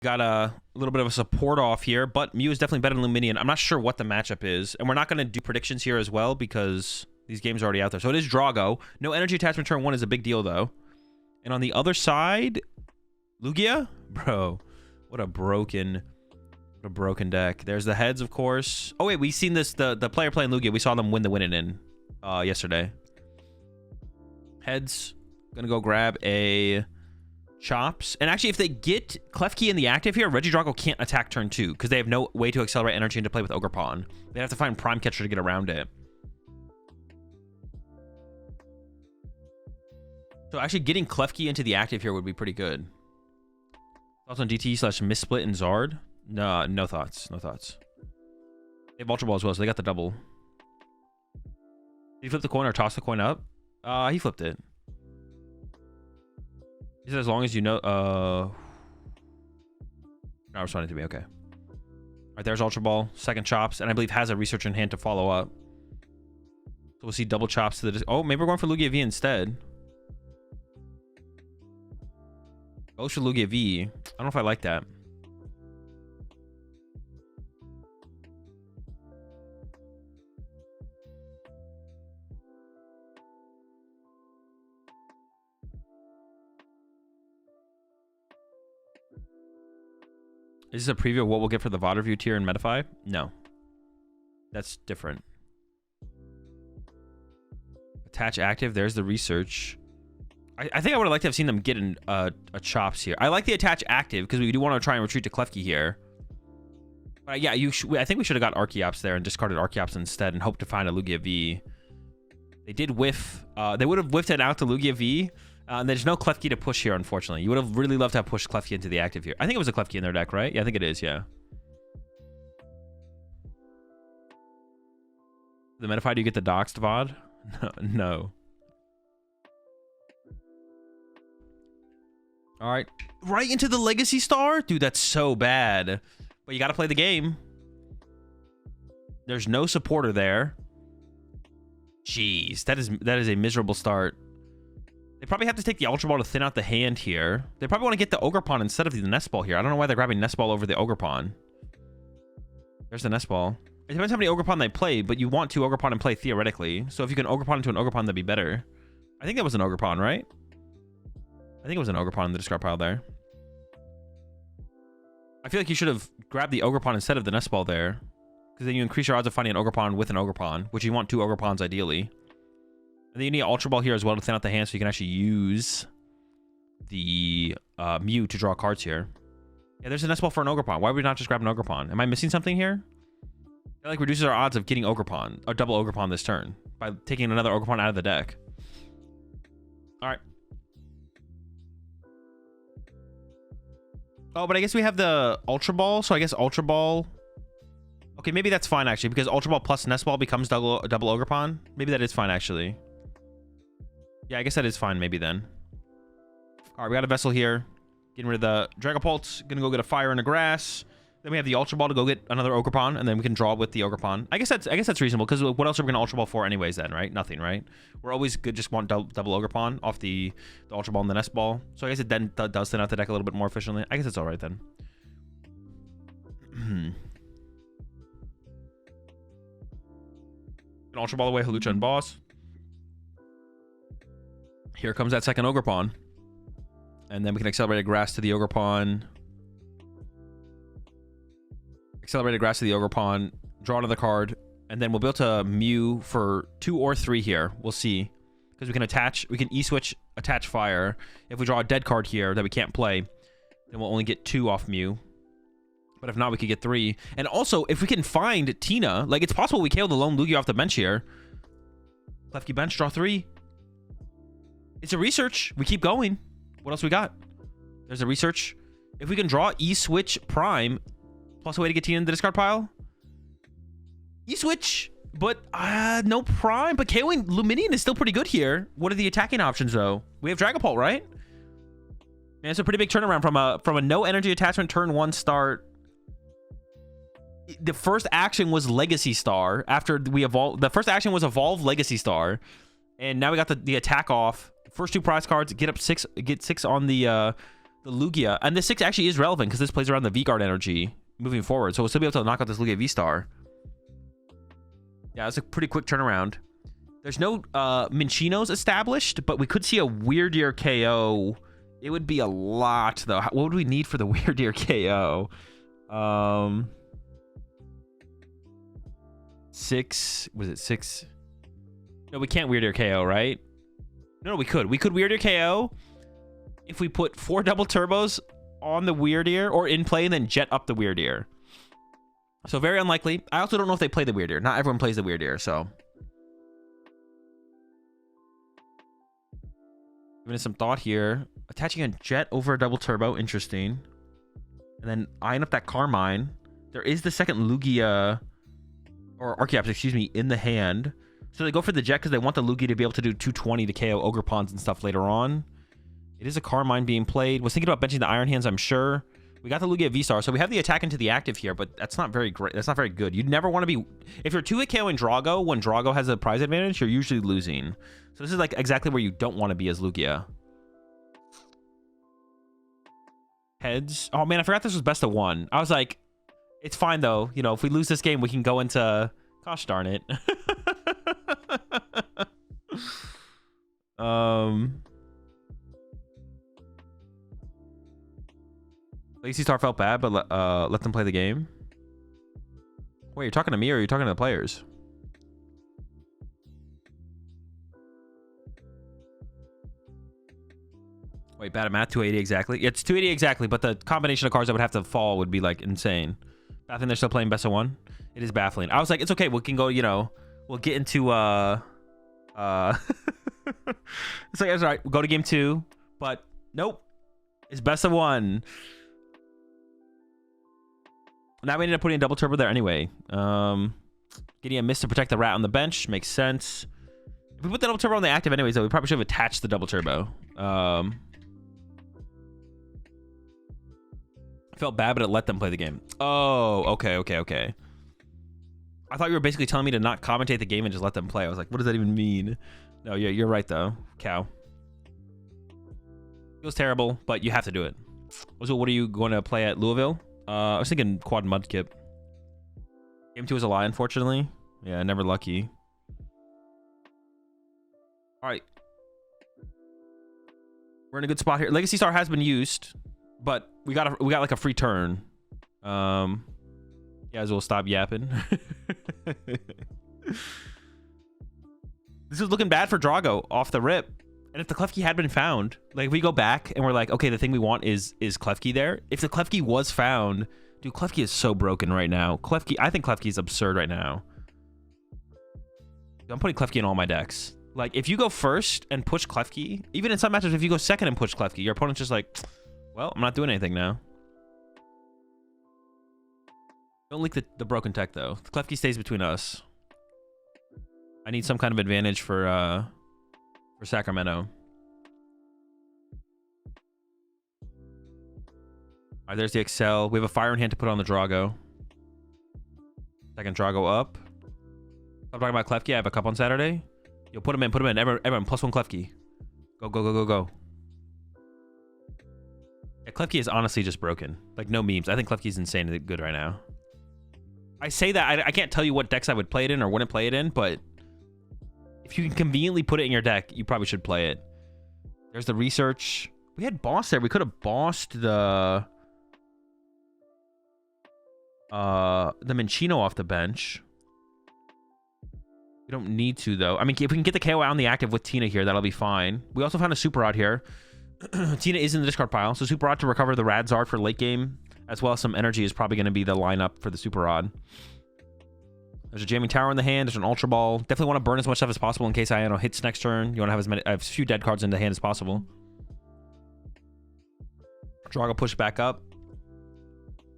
Got a little bit of a support off here, but Mew is definitely better than Luminion. I'm not sure what the matchup is, and we're not going to do predictions here as well because these games are already out there. So it is Drago. No energy attachment turn 1 is a big deal, though. And on the other side, Lugia? Bro, what a broken deck. There's the heads, of course. Oh, wait, we seen this, the player playing Lugia. We saw them win the win-in yesterday. Heads. Gonna go grab a Chops. And actually, if they get Klefki in the active here, Regidrago can't attack turn 2 because they have no way to accelerate energy into play with Ogerpon. They have to find Prime Catcher to get around it. So actually getting Klefki into the active here would be pretty good. Thoughts on DT / Missplit and Zard? No thoughts. No thoughts. They have Ultra Ball as well, so they got the double. Did he flip the coin or toss the coin up? He flipped it. He said as long as you know... Not responding to me, okay. Alright, there's Ultra Ball. Second Chops, and I believe has a Research in hand to follow up. So we'll see double Chops to the... Oh, maybe we're going for Lugia V instead. Goes for Lugia V. I don't know if I like that. Is this a preview of what we'll get for the VOD review tier in Metafy? No. That's different. Attach active. There's the research. I think I would have liked to have seen them get a Chops here. I like the attach active because we do want to try and retreat to Klefki here. But yeah, I think we should have got Archeops there and discarded Archeops instead and hoped to find a Lugia V. They did whiff. They would have whiffed it out to Lugia V. There's no Klefki to push here, unfortunately. You would have really loved to have pushed Klefki into the active here. I think it was a Klefki in their deck, right? Yeah, I think it is, yeah. The Metafy, do you get the doxed VOD? No. All right. Right into the Legacy Star? Dude, that's so bad. But you got to play the game. There's no supporter there. Jeez, that is a miserable start. They probably have to take the Ultra Ball to thin out the hand here. They probably want to get the Ogerpon instead of the Nest Ball here. I don't know why they're grabbing Nest Ball over the Ogerpon. There's the Nest Ball. It depends how many Ogerpon they play, but you want 2 Ogerpon in play theoretically. So if you can Ogerpon into an Ogerpon, that'd be better. I think that was an Ogerpon, right? I think it was an Ogerpon in the discard pile there. I feel like you should have grabbed the Ogerpon instead of the Nest Ball there. Because then you increase your odds of finding an Ogerpon with an Ogerpon, which you want 2 Ogerpons ideally. And then you need Ultra Ball here as well to thin out the hand so you can actually use the Mew to draw cards here. Yeah, there's a Nest Ball for an Ogerpon. Why would we not just grab an Ogerpon? Am I missing something here? That like reduces our odds of getting Ogerpon, or double Ogerpon this turn by taking another Ogerpon out of the deck. All right. Oh, but I guess we have the Ultra Ball, so I guess Ultra Ball... Okay, maybe that's fine, actually, because Ultra Ball plus Nest Ball becomes double Ogerpon. Maybe that is fine, actually. Yeah, I guess that is fine, maybe then. All right, we got a Vessel here. Getting rid of the Dragapult. Gonna go get a Fire in the Grass. Then we have the Ultra Ball to go get another Ogerpon, and then we can draw with the Ogerpon. I guess that's reasonable, because what else are we gonna Ultra Ball for anyways then, right? Nothing, right? We're always good, just want double Ogerpon off the Ultra Ball and the Nest Ball. So I guess it then does thin out the deck a little bit more efficiently. I guess it's all right then. An Ultra Ball away, Halucha and Boss. Here comes that second Ogerpon. And then we can Accelerated Grass to the Ogerpon. Accelerated Grass to the Ogerpon. Draw another card. And then we'll be able to Mew for 2 or 3 here. We'll see. Because we can attach, we can E-switch, attach Fire. If we draw a dead card here that we can't play, then we'll only get 2 off Mew. But if not, we could get 3. And also, if we can find Tina, like, it's possible we KO the lone Lugia off the bench here. Klefki bench, draw 3. It's a research. We keep going. What else we got? There's a research. If we can draw E-switch Prime, plus a way to get Tina in the discard pile. E-switch, but no Prime. But KOing Luminion is still pretty good here. What are the attacking options, though? We have Dragapult, right? And it's a pretty big turnaround from a no energy attachment turn 1 start. The first action was Legacy Star after we evolved. The first action was Evolve Legacy Star, and now we got the attack off. First 2 prize cards, get 6 on the the Lugia. And the 6 actually is relevant because this plays around the V-Guard energy moving forward. So we'll still be able to knock out this Lugia V-Star. Yeah, it's a pretty quick turnaround. There's no Minchinos established, but we could see a Weird Ear KO. It would be a lot, though. What would we need for the Weird Ear KO? 6. Was it 6? No, we can't Weird Ear KO, right? No, we could. We could Weird Ear KO if we put 4 double turbos on the Weird Ear or in play and then jet up the Weird Ear. So very unlikely. I also don't know if they play the Weird Ear. Not everyone plays the Weird Ear, so. Giving it some thought here. Attaching a jet over a double turbo. Interesting. And then eyeing up that Carmine. There is the second Lugia, or Archeops, excuse me, in the hand. So they go for the jet because they want the Lugia to be able to do 220 to KO Ogre Pawns and stuff later on. It is a Carmine being played. Was thinking about benching the Iron Hands, I'm sure. We got the Lugia V-Star, so we have the attack into the active here, but that's not very great. That's not very good. You'd never want to be... If you're 2-hit KOing Drago, when Drago has a prize advantage, you're usually losing. So this is like exactly where you don't want to be as Lugia. Heads. Oh man, I forgot this was best of 1. I was like, it's fine though. You know, if we lose this game, we can go into... Gosh darn it. Lazy Star felt bad, but let them play the game. Wait, you're talking to me or are you talking to the players? Wait, bad at math, 280 exactly. It's 280 exactly, but the combination of cards that would have to fall would be like insane. Baffling they're still playing best of 1. It is baffling. I was like, it's okay. We can go, you know, we'll get into it's like, it's all right. We'll go to game 2, but nope. It's best of 1. Now we ended up putting a double turbo there anyway. Getting a miss to protect the rat on the bench makes sense. If we put the double turbo on the active anyways, though, we probably should have attached the double turbo. Felt bad, but it let them play the game. Oh, okay. I thought you were basically telling me to not commentate the game and just let them play. I was like, what does that even mean? No, yeah, you're right though. Cow. Feels terrible, but you have to do it. So what are you going to play at Louisville? I was thinking quad mudkip. Game 2 was a lie, unfortunately. Yeah, never lucky. All right. We're in a good spot here. Legacy Star has been used, but we got like a free turn. Yeah, Azul, stop yapping. This is looking bad for Drago off the rip. And if the Klefki had been found, like if we go back and we're like, okay, the thing we want is Klefki there. If the Klefki was found, dude, Klefki is so broken right now. I think Klefki is absurd right now. I'm putting Klefki in all my decks. Like if you go first and push Klefki, even in some matches, if you go second and push Klefki, your opponent's just like, well, I'm not doing anything now. Don't leak the broken tech though. The Klefki stays between us. I need some kind of advantage for Sacramento. All right, there's the Excel. We have a fire in hand to put on the Drago. Second Drago up. I'm talking about Klefki. I have a cup on Saturday. Yo, put him in. Everyone, +1 Klefki. Go. Yeah, Klefki is honestly just broken. Like, no memes. I think Klefki is insanely good right now. I say that. I can't tell you what decks I would play it in or wouldn't play it in, but if you can conveniently put it in your deck, you probably should play it. There's the research. We had boss there. We could have bossed the Minchino off the bench. We don't need to, though. I mean, if we can get the KO out on the active with Tina here, that'll be fine. We also found a Super Rod here. Tina is in the discard pile, so Super Rod to recover the Radzard for late game, as well as some energy is probably going to be the lineup for the Super Rod. There's a Jamming Tower in the hand. There's an Ultra Ball. Definitely want to burn as much stuff as possible in case Ayano hits next turn. You want to have as few dead cards in the hand as possible. Drago push back up.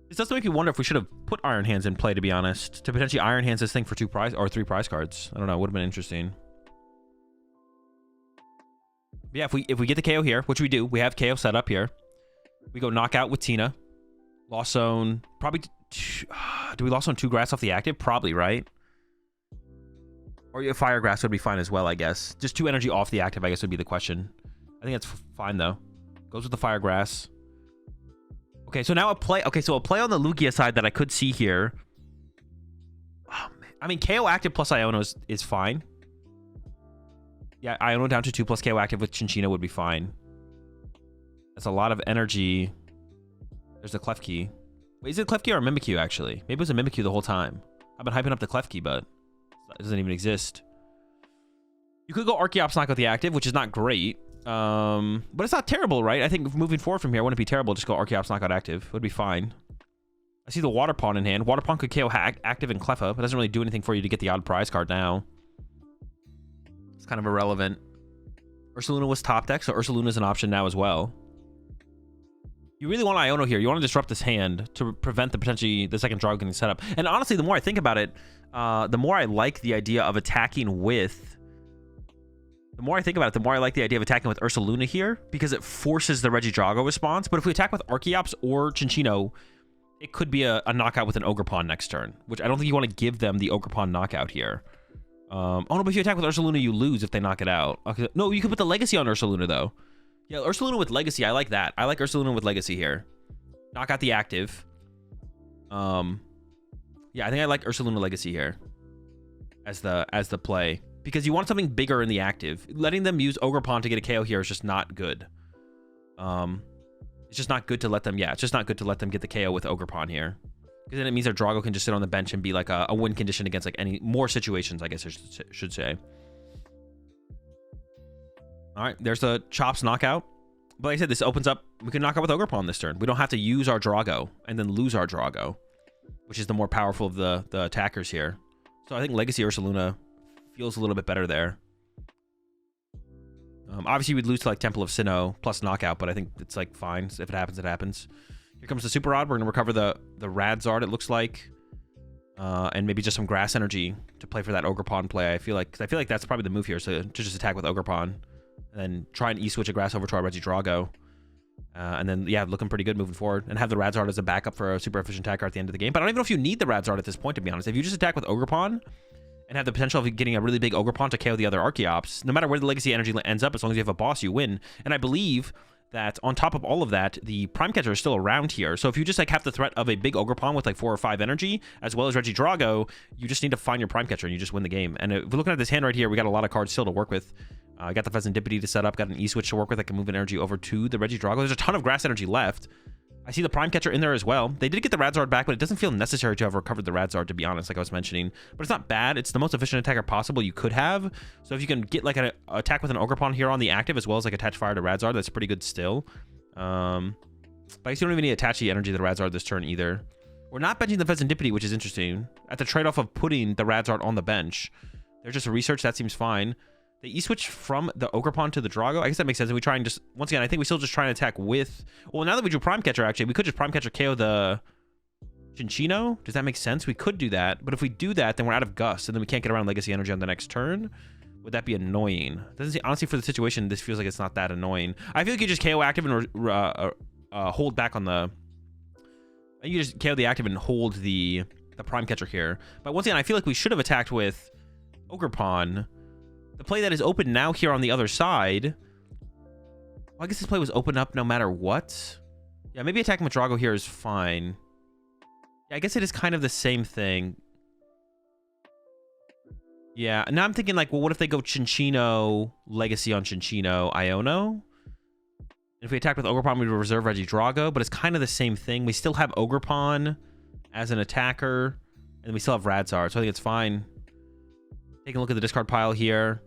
This does make me wonder if we should have put Iron Hands in play, to be honest. To potentially Iron Hands this thing for 2 prize or 3 prize cards. I don't know. Would have been interesting. But yeah, if we get the KO here, which we do, we have KO set up here. We go knockout with Tina. Lost Zone. Probably... Do we lost on 2 grass off the active? Probably, right? Or Fire Grass would be fine as well, I guess. Just 2 energy off the active, I guess, would be the question. I think that's fine, though. Goes with the Fire Grass. Okay, so now a play. Okay, so a play on the Lugia side that I could see here. Oh, man. I mean, KO active plus Iono is fine. Yeah, Iono down to 2 plus KO active with Chinchino would be fine. That's a lot of energy. There's a Klefki. Wait, is it Klefki or a Mimikyu, actually? Maybe it was a Mimikyu the whole time. I've been hyping up the Klefki, but it doesn't even exist. You could go Archeops knock out the active, which is not great. But it's not terrible, right? I think moving forward from here, it wouldn't be terrible. Just go Archeops knockout active. It would be fine. I see the Water Pawn in hand. Water Pawn could KO active and Cleffa, but it doesn't really do anything for you to get the odd prize card now. It's kind of irrelevant. Ursaluna was top deck, so Ursaluna is an option now as well. You really want Iono here. You want to disrupt this hand to prevent the second draw getting set up. And honestly, the more I think about it, the more I like the idea of attacking with... The more I think about it, the more I like the idea of attacking with Ursaluna here, because it forces the Regidrago response. But if we attack with Archeops or Chinchino, it could be a knockout with an Ogerpon next turn, which I don't think you want to give them the Ogerpon knockout here. Oh no, but if you attack with Ursaluna, you lose if they knock it out. Okay. No, you could put the Legacy on Ursaluna, though. Yeah, Ursaluna with Legacy, I like that. I like Ursaluna with Legacy here. Knock out the active. Yeah, I think I like Ursaluna Legacy here as the play. Because you want something bigger in the active. Letting them use Ogerpon to get a KO here is just not good. It's just not good to let them... Yeah, it's just not good to let them get the KO with Ogerpon here. Because then it means their Drago can just sit on the bench and be like a win condition against like any more situations, I guess I should say. All right, there's the Chops knockout. But like I said, this opens up... We can knock out with Ogerpon this turn. We don't have to use our Drago and then lose our Drago, which is the more powerful of the attackers here. So I think Legacy Ursaluna feels a little bit better there. Obviously, we'd lose to like Temple of Sinnoh plus knockout, but I think it's like fine. If it happens, it happens. Here comes the Super Rod. We're going to recover the Radzard, it looks like. And maybe just some grass energy to play for that Ogerpon play. I feel like that's probably the move here. So to just attack with Ogerpon. And then try and E-switch a grass over to our Regidrago. And then, yeah, looking pretty good moving forward. And have the Radzard as a backup for a super efficient attacker at the end of the game. But I don't even know if you need the Radzard at this point, to be honest. If you just attack with Ogerpon and have the potential of getting a really big Ogerpon to KO the other Archeops, no matter where the Legacy energy ends up, as long as you have a boss, you win. And I believe that on top of all of that, the Prime Catcher is still around here. So if you just like have the threat of a big Ogerpon with like 4 or 5 energy, as well as Regidrago, you just need to find your Prime Catcher and you just win the game. And if we're looking at this hand right here, we got a lot of cards still to work with. I got the Pheasantipity to set up, got an E-switch to work with. I can move an energy over to the Regidrago. There's a ton of grass energy left. I see the Prime Catcher in there as well. They did get the Radzard back, but it doesn't feel necessary to have recovered the Radzard, to be honest, like I was mentioning. But it's not bad. It's the most efficient attacker possible you could have. So if you can get like an attack with an Ogerpon here on the active, as well as like attach fire to Radzard, that's pretty good still. But I guess you don't even need to attach the energy to the Radzard this turn either. We're not benching the Pheasantipity, which is interesting. At the trade-off of putting the Radzard on the bench. They're just a research. That seems fine. They E-switch from the Ogerpon to the Drago. I guess that makes sense. And we try and just... Once again, I think we still just try and attack with... Well, now that we drew Prime Catcher, actually, we could just Prime Catcher KO the Chinchino. Does that make sense? We could do that. But if we do that, then we're out of Gust. And then we can't get around Legacy Energy on the next turn. Would that be annoying? Honestly, for the situation, this feels like it's not that annoying. I feel like you just KO active and hold back on the... You just KO the active and hold the Prime Catcher here. But once again, I feel like we should have attacked with Ogerpon. The play that is open now here on the other side... Well, I guess this play was open up no matter what. Yeah, maybe attacking with Drago here is fine. Yeah, I guess it is kind of the same thing. Yeah, now I'm thinking like, well, what if they go Chinchino, Legacy on Chinchino, Iono? If we attack with Ogerpon, we would reserve Regidrago, but it's kind of the same thing. We still have Ogerpon as an attacker, and we still have Radzard, so I think it's fine. Taking a look at the discard pile here.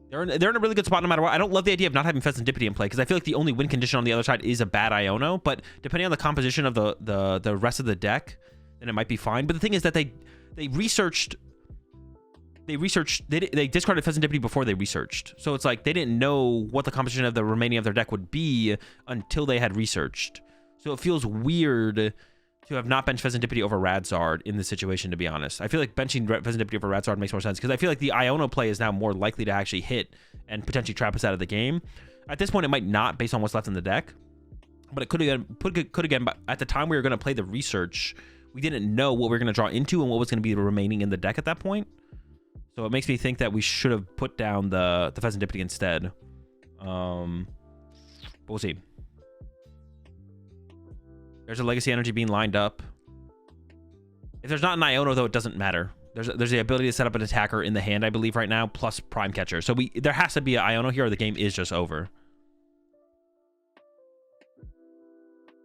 They're in a really good spot no matter what. I don't love the idea of not having Pheasantipity in play, because I feel like the only win condition on the other side is a bad Iono, but depending on the composition of the rest of the deck, then it might be fine. But the thing is that they researched... They discarded Pheasantipity before they researched. So it's like they didn't know what the composition of the remaining of their deck would be until they had researched. So it feels weird to have not benched Pheasantipity over Radzard in this situation, to be honest. I feel like benching Pheasantipity over Radzard makes more sense because I feel like the Iono play is now more likely to actually hit and potentially trap us out of the game. At this point, it might not based on what's left in the deck. But it could again, but at the time we were going to play the research, we didn't know what we were going to draw into and what was going to be remaining in the deck at that point. So it makes me think that we should have put down the Pheasantipity instead. But we'll see. There's a Legacy Energy being lined up. If there's not an Iono, though, it doesn't matter. There's the ability to set up an attacker in the hand, I believe, right now, plus Prime Catcher. So there has to be an Iono here, or the game is just over.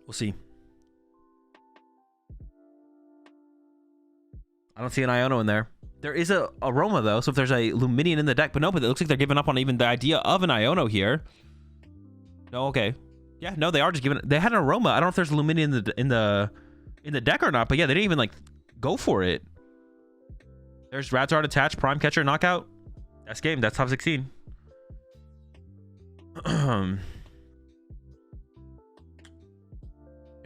We'll see. I don't see an Iono in there. There is a Aroma, though, so if there's a Luminion in the deck, but no, but it looks like they're giving up on even the idea of an Iono here. No, okay. Yeah, no, they are just giving it. They had an Aroma. I don't know if there's a Luminion in the deck or not, but yeah, they didn't even, like, go for it. There's Charizard attached, Prime Catcher, knockout. That's game. That's top 16. Here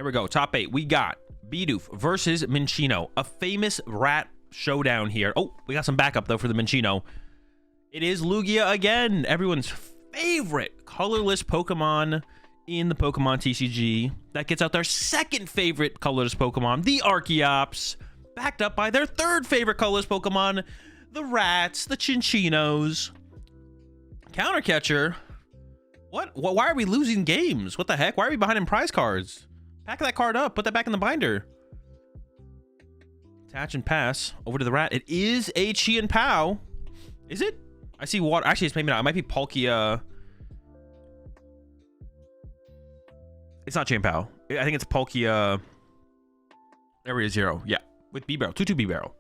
we go. Top 8. We got Bidoof versus Minccino. A famous rat showdown here. Oh, we got some backup, though, for the Minccino. It is Lugia again. Everyone's favorite colorless Pokemon in the PokemonTCG. That gets out their second favorite colorless Pokemon, the Archeops. Backed up by their third favorite colorless Pokemon, the Rats, the Chinchinos. Counter Catcher. What? Why are we losing games? What the heck? Why are we behind in prize cards? Pack that card up. Put that back in the binder. Attach and pass. Over to the Rat. It is a Chien Pao. Is it? I see water. Actually, it's maybe not. It might be Palkia. It's not Chien Pao. I think it's Palkia. Area 0. Yeah. With B-Barrel. 2-2 B-Barrel.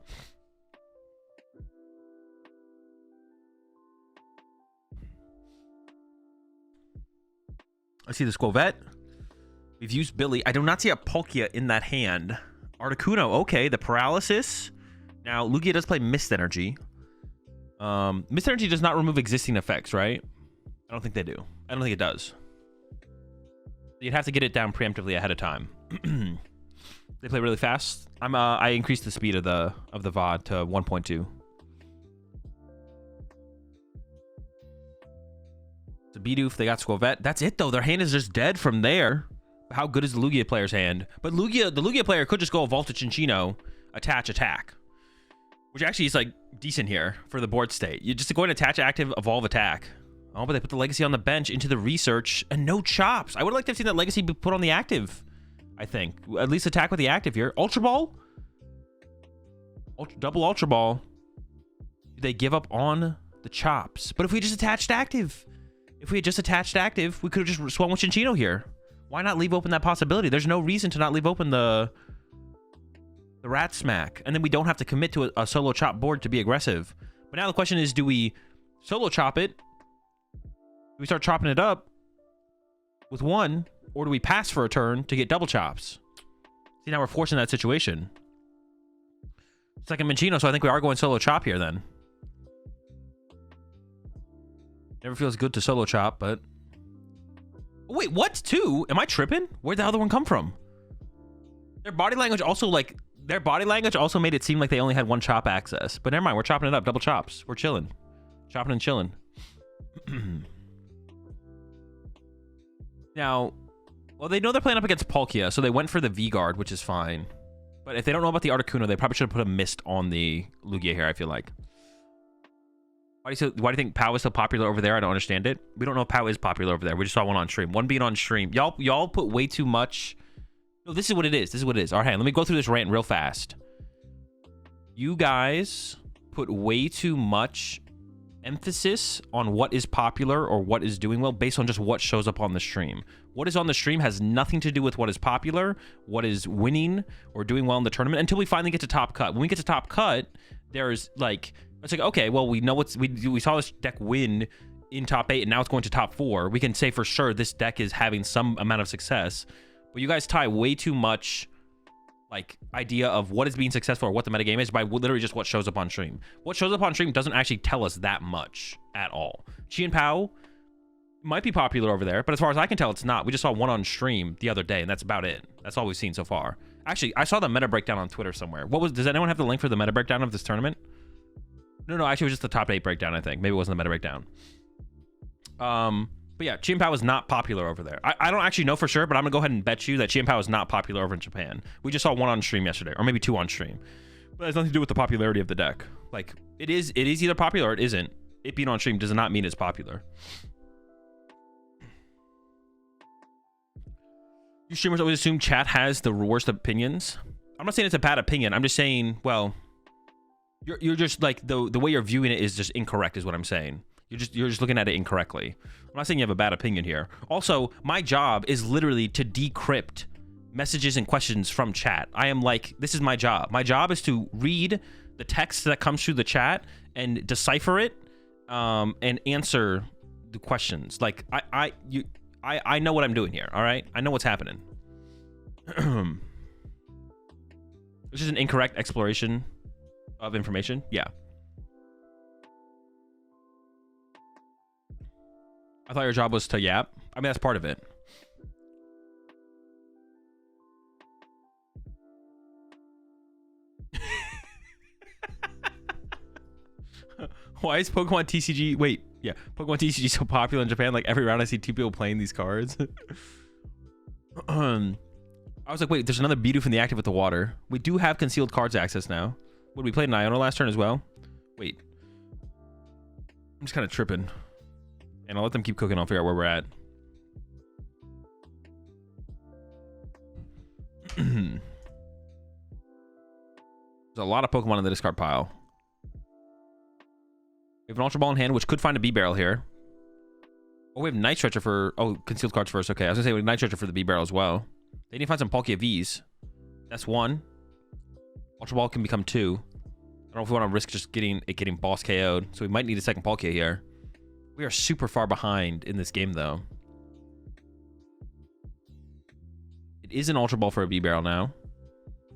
I see the Squovette. We've used Billy. I do not see a Palkia in that hand. Articuno. Okay, the Paralysis. Now, Lugia does play Mist Energy. Mist Energy does not remove existing effects, right? I don't think they do. I don't think it does. You'd have to get it down preemptively ahead of time. They play really fast. I increased the speed of the VOD to 1.2. It's a Bidoof. They got Squovette. That's it, though. Their hand is just dead from there. How good is the Lugia player's hand? But the Lugia player could just go Evolve to Chinchino, attach, attack. Which actually is, like, decent here for the board state. You just go and attach, active, evolve, attack. Oh, but they put the Legacy on the bench into the research and no chops. I would have liked to have seen that Legacy be put on the active, I think. At least attack with the active here. Ultra Ball? Double Ultra Ball. They give up on the chops. But if we just attached active, we could have just swung with Chinchino here. Why not leave open that possibility? There's no reason to not leave open the Rat Smack. And then we don't have to commit to a solo chop board to be aggressive. But now the question is, do we solo chop it? Do we start chopping it up with one? Or do we pass for a turn to get double chops? See, now we're forcing that situation. It's like a Minccino, so I think we are going solo chop here then. Never feels good to solo chop, but... Wait, what? Two? Am I tripping? Where'd the other one come from? Their body language also, like... Their body language also made it seem like they only had one chop access. But never mind, we're chopping it up. Double chops. We're chilling. Chopping and chilling. Now... Well, they know they're playing up against Palkia, so they went for the V-Guard, which is fine. But if they don't know about the Articuno, they probably should have put a Mist on the Lugia here, I feel like. Why do you think Pao is so popular over there? I don't understand it. We don't know if Pao is popular over there. We just saw one on stream. One being on stream. Y'all put way too much... No, this is what it is. This is what it is. All right, let me go through this rant real fast. You guys put way too much emphasis on what is popular or what is doing well based on just what shows up on the stream. What is on the stream has nothing to do with what is popular, what is winning or doing well in the tournament until we finally get to top cut. When we get to top cut, there's like, it's like, okay, well, we know we saw this deck win in top 8 and now it's going to top 4. We can say for sure this deck is having some amount of success, but you guys tie way too much like idea of what is being successful or what the metagame is by literally just what shows up on stream. What shows up on stream doesn't actually tell us that much at all. Chien Pao might be popular over there, but as far as I can tell, it's not. We just saw one on stream the other day, and that's about it. That's all we've seen so far. Actually, I saw the meta breakdown on Twitter somewhere. Does anyone have the link for the meta breakdown of this tournament? No, actually, it was just the top 8 breakdown, I think. Maybe it wasn't the meta breakdown. But yeah, Chien Pao is not popular over there. I don't actually know for sure, but I'm gonna go ahead and bet you that Chien Pao is not popular over in Japan. We just saw one on stream yesterday, or maybe 2 on stream. But it has nothing to do with the popularity of the deck. Like, it is either popular or it isn't. It being on stream does not mean it's popular. You streamers always assume chat has the worst opinions. I'm not saying it's a bad opinion. I'm just saying, well, you're just like the way you're viewing it is just incorrect, is what I'm saying. You're just looking at it incorrectly. I'm not saying you have a bad opinion here. Also, my job is literally to decrypt messages and questions from chat. I am like, this is my job. My job is to read the text that comes through the chat and decipher it, and answer the questions. Like I know what I'm doing here. All right, I know what's happening. This is an incorrect exploration of information. Yeah. I thought your job was to yap. I mean, that's part of it. Why is PokemonTCG... Wait, yeah. PokemonTCG so popular in Japan? Like, every round I see two people playing these cards. I was like, wait, there's another Bidoof in the active with the water. We do have concealed cards access now. What, we played an Iono last turn as well? Wait. I'm just kind of tripping. And I'll let them keep cooking. I'll figure out where we're at. There's a lot of Pokemon in the discard pile. We have an Ultra Ball in hand, which could find a B-Barrel here. Oh, we have Night Stretcher for... Oh, concealed cards first. Okay, I was going to say we have Night Stretcher for the B-Barrel as well. They need to find some Palkia Vs. That's one. Ultra Ball can become two. I don't know if we want to risk just getting boss KO'd. So we might need a second Palkia here. We are super far behind in this game, though. It is an Ultra Ball for a B-Barrel now.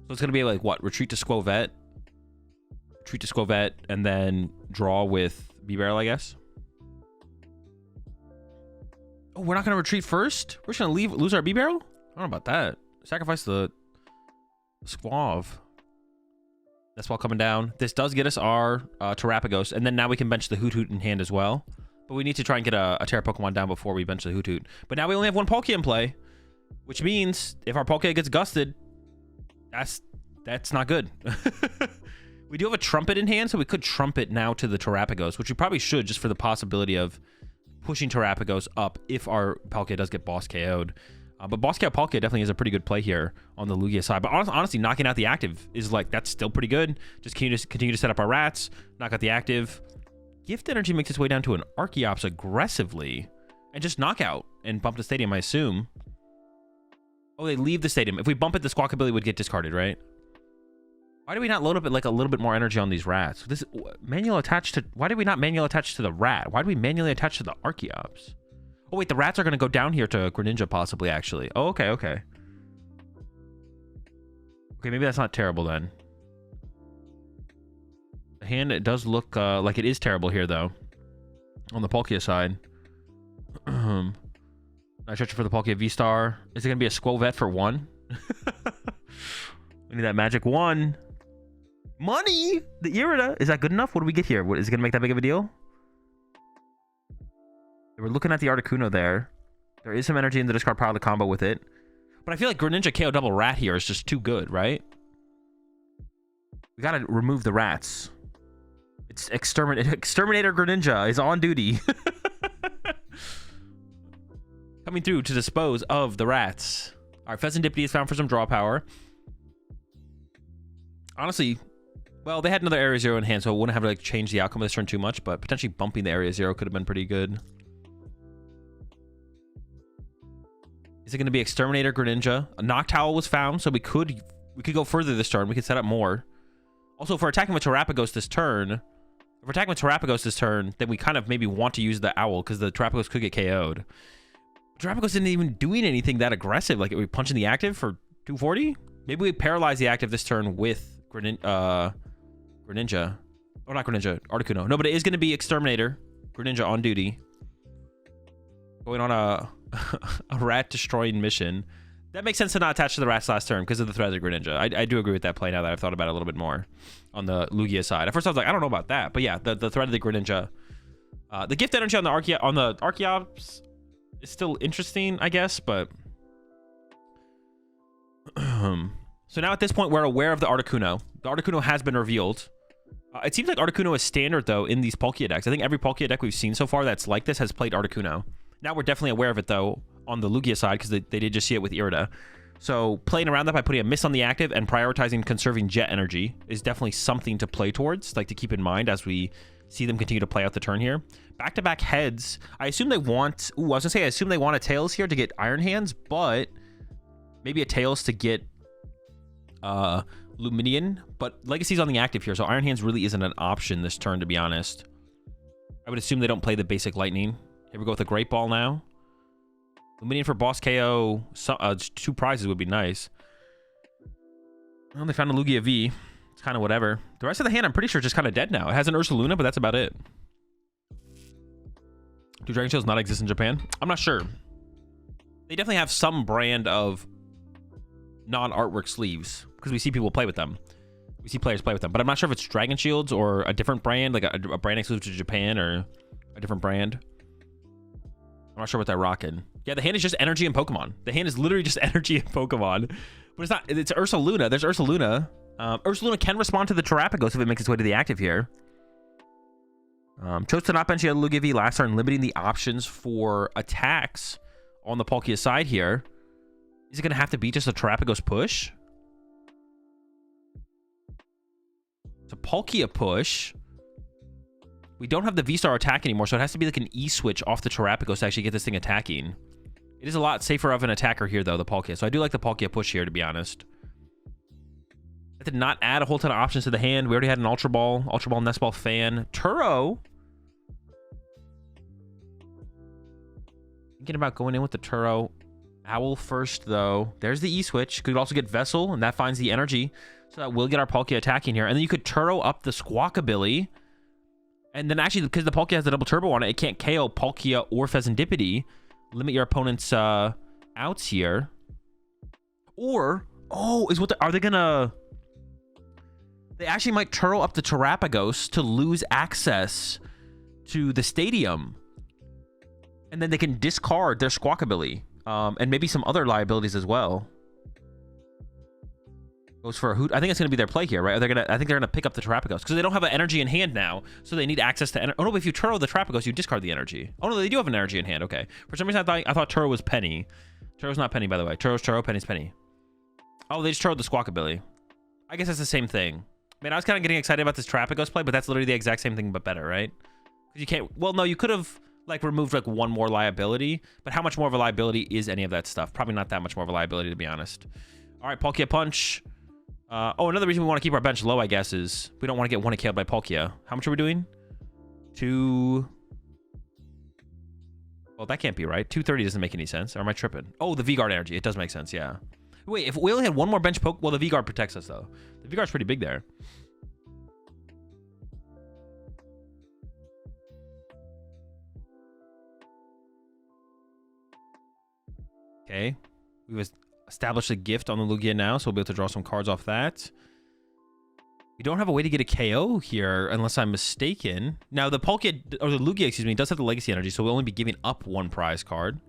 So it's going to be like, what? Retreat to Squovet. Retreat to Squovet, and then draw with B-Barrel, I guess. Oh, we're not going to retreat first? We're just going to lose our B-Barrel? I don't know about that. Sacrifice the Squav. That's while coming down. This does get us our Terrapagos, and then now we can bench the Hoot Hoot in hand as well. But we need to try and get a Terra Pokemon down before we bench the Hoot Hoot. But now we only have one Palkia in play, which means if our Palkia gets gusted, that's not good. We do have a Trumpet in hand, so we could Trumpet now to the Terrapagos, which we probably should just for the possibility of pushing Terrapagos up if our Palkia does get boss KO'd. But boss KO Palkia definitely is a pretty good play here on the Lugia side. But honestly, knocking out the active is like, that's still pretty good. Just continue to set up our rats, knock out the active. Gift Energy makes its way down to an Archeops aggressively. And just knockout and bump the stadium, I assume. Oh, they leave the stadium. If we bump it, the Squawkabilly would get discarded, right? Why do we not load up like a little bit more energy on these rats? This manual attached to... Why did we not manual attach to the rat? Why do we manually attach to the Archeops? Oh, wait, the rats are going to go down here to Greninja possibly, actually. Oh, okay, okay. Okay, maybe that's not terrible then. The hand, it does look like it is terrible here, though. On the Palkia side. Nice stretcher for the Palkia V-Star. Is it going to be a Squovet for one? We need that magic one. Money! The Irida! Is that good enough? What do we get here? Is it going to make that big of a deal? We're looking at the Articuno there. There is some energy in the discard pile to combo with it. But I feel like Greninja KO double rat here is just too good, right? We gotta remove the rats. It's Exterminator Greninja is on duty. Coming through to dispose of the rats. Alright, Pheasantipity is found for some draw power. Honestly, well, they had another Area Zero in hand, so it wouldn't have to like change the outcome of this turn too much, but potentially bumping the Area Zero could have been pretty good. Is it going to be Exterminator Greninja? A Noctowl was found, so we could go further this turn. We could set up more. Also, if we're attacking with Terrapagos this turn, then we kind of maybe want to use the Owl because the Terrapagos could get KO'd. Terrapagos isn't even doing anything that aggressive. Like, are we punching the active for 240? Maybe we paralyze the active this turn with Greninja. Oh, not Greninja. Articuno. No, but it is going to be Exterminator Greninja on duty. Going on a rat destroying mission. That makes sense to not attach to the rats last turn because of the Threaded Greninja. I do agree with that play now that I've thought about it a little bit more on the Lugia side. At first I was like, I don't know about that, but yeah, the Threaded Greninja, the gift energy on the Archeops is still interesting, I guess, but so now at this point we're aware of the Articuno. The Articuno has been revealed. It seems like Articuno is standard though in these Palkia decks. I think every Palkia deck we've seen so far that's like this has played Articuno. Now we're definitely aware of it, though, on the Lugia side because they did just see it with Irida. So playing around that by putting a miss on the active and prioritizing conserving jet energy is definitely something to play towards, like to keep in mind as we see them continue to play out the turn here. Back-to-back heads. I assume they want... Ooh, I was going to say, I assume they want a Tails here to get Iron Hands, but maybe a Tails to get Luminion. But Legacy's on the active here, so Iron Hands really isn't an option this turn, to be honest. I would assume they don't play the basic Lightning. Here we go with a Great Ball now. Luminion for boss KO. 2 prizes would be nice. Well, they found a Lugia V. It's kind of whatever. The rest of the hand, I'm pretty sure, is just kind of dead now. It has an Ursaluna, but that's about it. Do Dragon Shields not exist in Japan? I'm not sure. They definitely have some brand of non-artwork sleeves because we see people play with them. We see players play with them, but I'm not sure if it's Dragon Shields or a different brand, like a brand exclusive to Japan or a different brand. I'm not sure what they're rocking. Yeah, the hand is just energy and Pokemon. The hand is literally just energy and Pokemon. But it's not, it's Ursaluna. There's Ursaluna. Ursaluna can respond to the Terrapagos if it makes its way to the active here. Chose to not bench the Lugia V last turn, limiting the options for attacks on the Palkia side here. Is it going to have to be just a Terrapagos push? It's a Palkia push. We don't have the V-Star attack anymore, so it has to be like an E-switch off the Terrapagos to actually get this thing attacking. It is a lot safer of an attacker here, though, the Palkia. So I do like the Palkia push here, to be honest. I did not add a whole ton of options to the hand. We already had an Ultra Ball, Nest Ball, Fan. Turo. Thinking about going in with the Turo. Owl first, though. There's the E-switch. Could also get Vessel, and that finds the energy. So that will get our Palkia attacking here. And then you could Turo up the Squawkabilly. And then actually, because the Palkia has the double turbo on it, it can't KO Palkia or Pheasantipity. Limit your opponent's outs here. Or, oh, are they gonna... They actually might Turo up the Terrapagos to lose access to the stadium. And then they can discard their Squawkabilly. And maybe some other liabilities as well. Goes for a hoot. I think it's going to be their play here, right? I think they're going to pick up the Terrapagos because they don't have an energy in hand now, so they need access to... Oh, no, but if you Turo the Terrapagos, you discard the energy. Oh, no, they do have an energy in hand. Okay. For some reason, I thought Turo was Penny. Turo's not Penny, by the way. Turo's Turo, Penny's Penny. Oh, they just Turoed the Squawkabilly. I guess that's the same thing. Man, I was kind of getting excited about this Terrapagos play, but that's literally the exact same thing, but better, right? Because you can't... Well, no, you could have... like removed like one more liability, but how much more of a liability is any of that stuff? Probably not that much more of a liability, to be honest. All right, Palkia punch. Another reason we want to keep our bench low, I guess, is we don't want to get 1 KO'd by Palkia. How much are we doing? 2... Well, that can't be right. 230 doesn't make any sense. Or am I tripping? Oh, the V-Guard energy. It does make sense, yeah. Wait, if we only had one more bench poke... Well, the V-Guard protects us, though. The V-Guard's pretty big there. Okay. We've established a gift on the Lugia now, so we'll be able to draw some cards off that. We don't have a way to get a KO here, unless I'm mistaken. Now, the Palkia, or the Lugia, excuse me, does have the Legacy energy, so we'll only be giving up 1 prize card.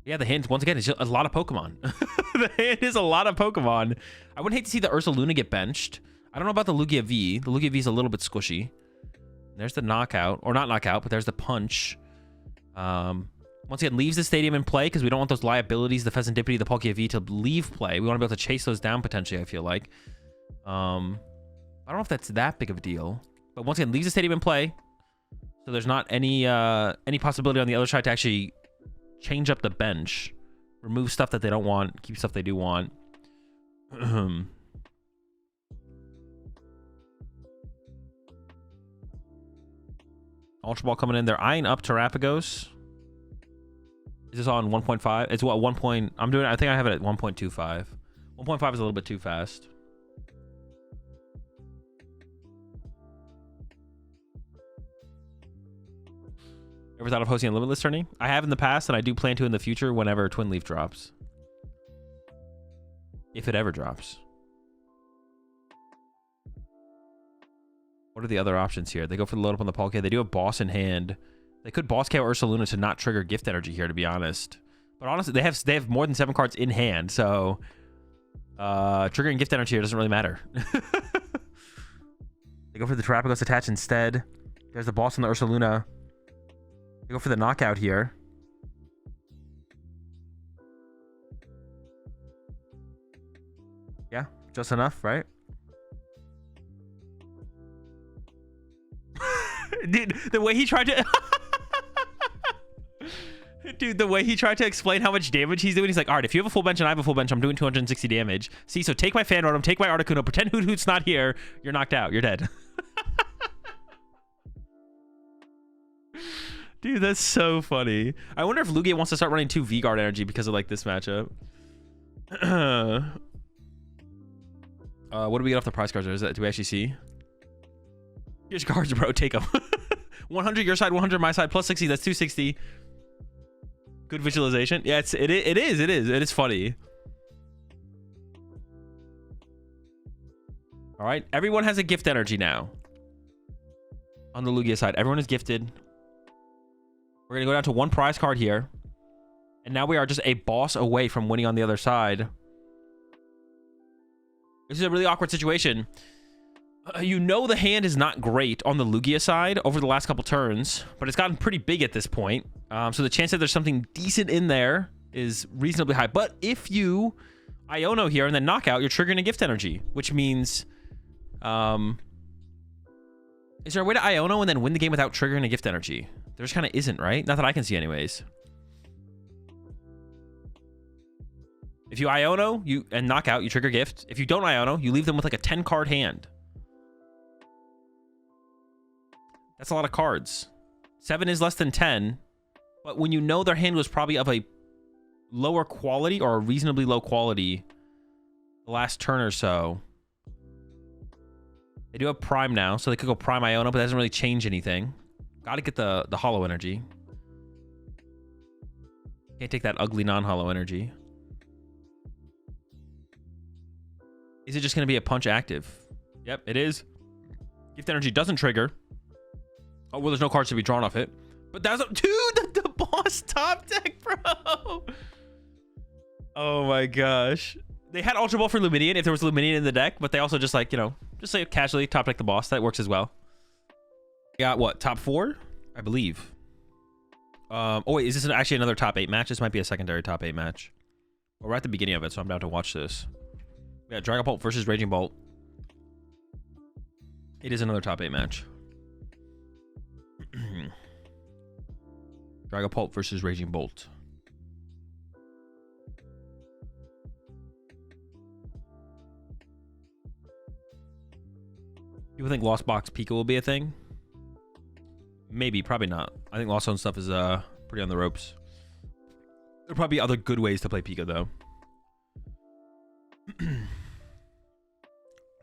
Yeah, the hand, once again, is a lot of Pokemon. The hand is a lot of Pokemon. I would hate to see the Ursaluna get benched. I don't know about the Lugia V. The Lugia V is a little bit squishy. There's the knockout, or not knockout, but there's the punch. Once again, leaves the stadium in play because we don't want those liabilities, the Pheasantipity, the Palkia V, to leave play. We want to be able to chase those down potentially, I feel like. I don't know if that's that big of a deal. But once again, leaves the stadium in play. So there's not any possibility on the other side to actually change up the bench. Remove stuff that they don't want, keep stuff they do want. Ultra Ball coming in. They're eyeing up Terrapagos. Is this on 1.5? It's what, 1 point... I think I have it at 1.25. 1.5 is a little bit too fast. Ever thought of hosting a Limitless tourney? I have in the past, and I do plan to in the future whenever Twin Leaf drops. If it ever drops. What are the other options here? They go for the load up on the Palkia. They do have boss in hand. They could boss KO Ursaluna to not trigger gift energy here, to be honest. But honestly, they have more than 7 cards in hand, so triggering gift energy here doesn't really matter. They go for the Terrapagos attach instead. There's the boss on the Ursaluna. They go for the knockout here. Yeah, just enough, right? Dude, the way he tried to... Dude, the way he tried to explain how much damage he's doing, he's like, all right, if you have a full bench and I have a full bench, I'm doing 260 damage. See, so take my Fan Rotom, take my Articuno, pretend Hoot Hoot's not here. You're knocked out. You're dead. Dude, that's so funny. I wonder if Lugia wants to start running 2 V-Guard energy because of like this matchup. What do we get off the prize cards? Is that, do we actually see? Here's cards, bro. Take them. 100 your side, 100 my side, plus 60. That's 260. Good visualization. Yeah, it is funny. All right, everyone has a gift energy now. On the Lugia side, everyone is gifted. We're gonna go down to 1 prize card here, and now we are just a boss away from winning on the other side. This is a really awkward situation. You know the hand is not great on the Lugia side over the last couple turns, but it's gotten pretty big at this point. So the chance that there's something decent in there is reasonably high. But if you Iono here and then knockout, you're triggering a gift energy, which means... is there a way to Iono and then win the game without triggering a gift energy? There just kind of isn't, right? Not that I can see anyways. If you Iono and knock out, you trigger gift. If you don't Iono, you leave them with like a 10-card hand. That's a lot of cards. 7 is less than 10. But when you know their hand was probably of a lower quality or a reasonably low quality the last turn or so. They do have Prime now, so they could go Prime Iono, but that doesn't really change anything. Gotta get the Hollow Energy. Can't take that ugly non-Hollow Energy. Is it just going to be a punch active? Yep, it is. Gift Energy doesn't trigger. Oh, well, there's no cards to be drawn off it. But that's... Dude, the boss top deck, bro! Oh my gosh. They had Ultra Ball for Luminion if there was Luminion in the deck, but they also just like, you know, just like casually top deck the boss. That works as well. Got what? Top 4? I believe. Oh wait, is this actually another top 8 match? This might be a secondary top 8 match. Well, we're at the beginning of it, so I'm down to watch this. We got Dragapult versus Raging Bolt. It is another top 8 match. Dragapult versus Raging Bolt. People think Lost Box Pika will be a thing? Maybe, probably not. I think Lost Zone stuff is pretty on the ropes. There'll probably be other good ways to play Pika though.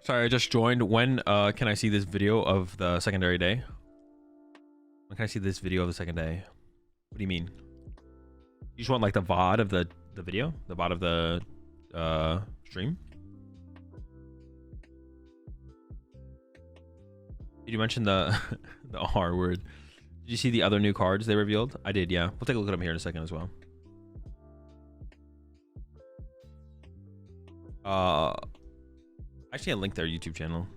Sorry, I just joined. When can I see this video of the secondary day? When can I see this video of the second day? What do you mean? You just want like the VOD of the video? The VOD of the stream? Did you mention the the R word? Did you see the other new cards they revealed? I did, yeah. We'll take a look at them here in a second as well. Actually, I linked their YouTube channel.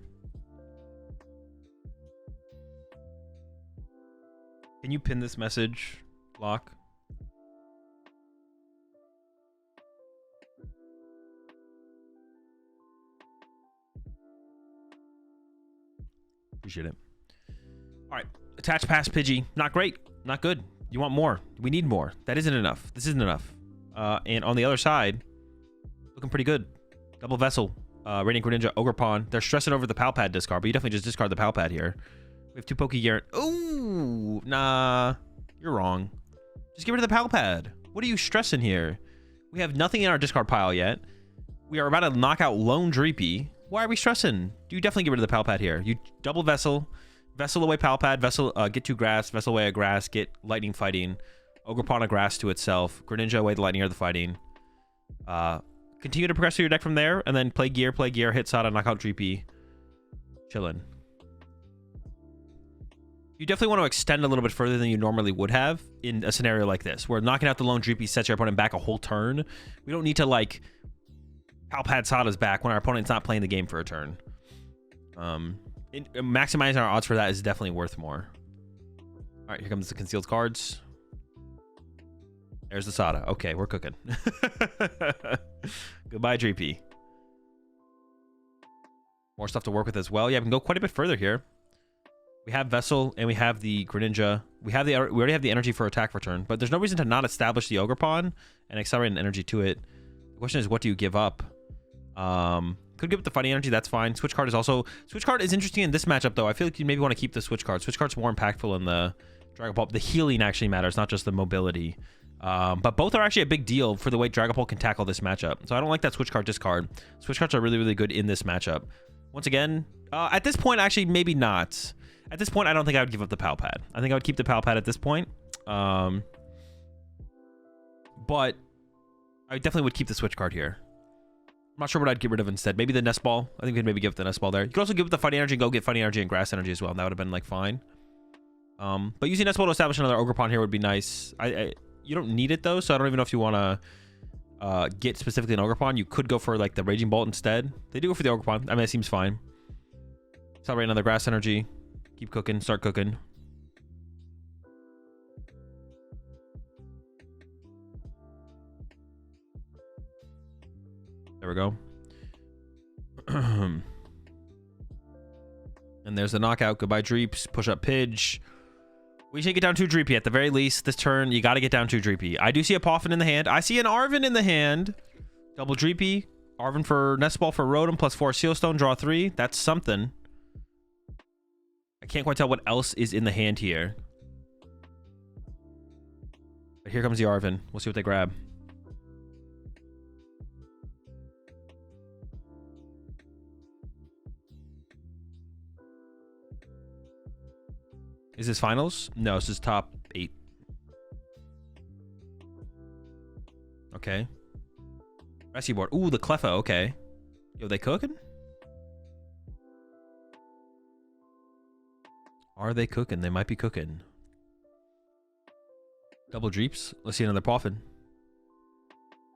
Can you pin this message, Locke? Appreciate it. All right, attach pass Pidgey. Not great, not good. You want more? We need more. That isn't enough. This isn't enough. And on the other side, looking pretty good. Double Vessel, Radiant Greninja, Ogerpon. They're stressing over the Palpad discard, but you definitely just discard the Palpad here. We have 2 Pokegear. Ooh, nah, you're wrong. Just get rid of the Palpad. What are you stressing here? We have nothing in our discard pile yet. We are about to knock out Lone Dreepy. Why are we stressing? You definitely get rid of the Palpad here. You double Vessel, Vessel away Palpad, Vessel, get 2 Grass, Vessel away a Grass, get Lightning Fighting, Ogerpon a Grass to itself, Greninja away the Lightning or the Fighting. Continue to progress through your deck from there, and then play gear, hit Sada, knock out Dreepy. Chillin'. You definitely want to extend a little bit further than you normally would have in a scenario like this, where knocking out the Lone Dreepy sets your opponent back a whole turn. We don't need to, like, Palpad Sada's back when our opponent's not playing the game for a turn. Maximizing our odds for that is definitely worth more. All right, here comes the concealed cards. There's the Sada. Okay, we're cooking. Goodbye, Dreepy. More stuff to work with as well. Yeah, we can go quite a bit further here. We have Vessel and we have the Greninja. We already have the energy for attack return, but there's no reason to not establish the Ogerpon and accelerate an energy to it. The question is, what do you give up? Could give up the fighting energy. That's fine. Switch card is interesting in this matchup though. I feel like you maybe want to keep the switch card. Switch card's more impactful in the Dragapult. The healing actually matters, not just the mobility. But both are actually a big deal for the way Dragapult can tackle this matchup. So I don't like that switch card discard. Switch cards are really, really good in this matchup. Once again, at this point, actually, maybe not. At this point, I don't think I would give up the Pal Pad. I think I would keep the Pal Pad at this point. But I definitely would keep the switch card here. I'm not sure what I'd get rid of instead. Maybe the Nest Ball. I think we could maybe give up the Nest Ball there. You could also give up the Fighting Energy and go get Fighting Energy and Grass Energy as well. And that would have been like fine. But using Nest Ball to establish another Ogerpon here would be nice. You don't need it though, so I don't even know if you want to get specifically an Ogerpon. You could go for like the Raging Bolt instead. They do go for the Ogerpon. I mean, it seems fine. Celebrate another Grass Energy. Keep cooking. Start cooking. There we go. And there's the knockout. Goodbye, Dreeps. Push up Pidge. We should get down 2 Dreepy at the very least. This turn, you got to get down 2 Dreepy. I do see a Poffin in the hand. I see an Arven in the hand. Double Dreepy. Arven for Nest Ball for Rotom. Plus 4 Sealstone. Draw 3. That's something. I can't quite tell what else is in the hand here. But here comes the Arven. We'll see what they grab. Is this finals? No, this is top 8. Okay. Rescue board. Ooh, the Cleffa. Okay. Yo, they cooking? Are they cooking? They might be cooking. Double Dreeps. Let's see another Poffin.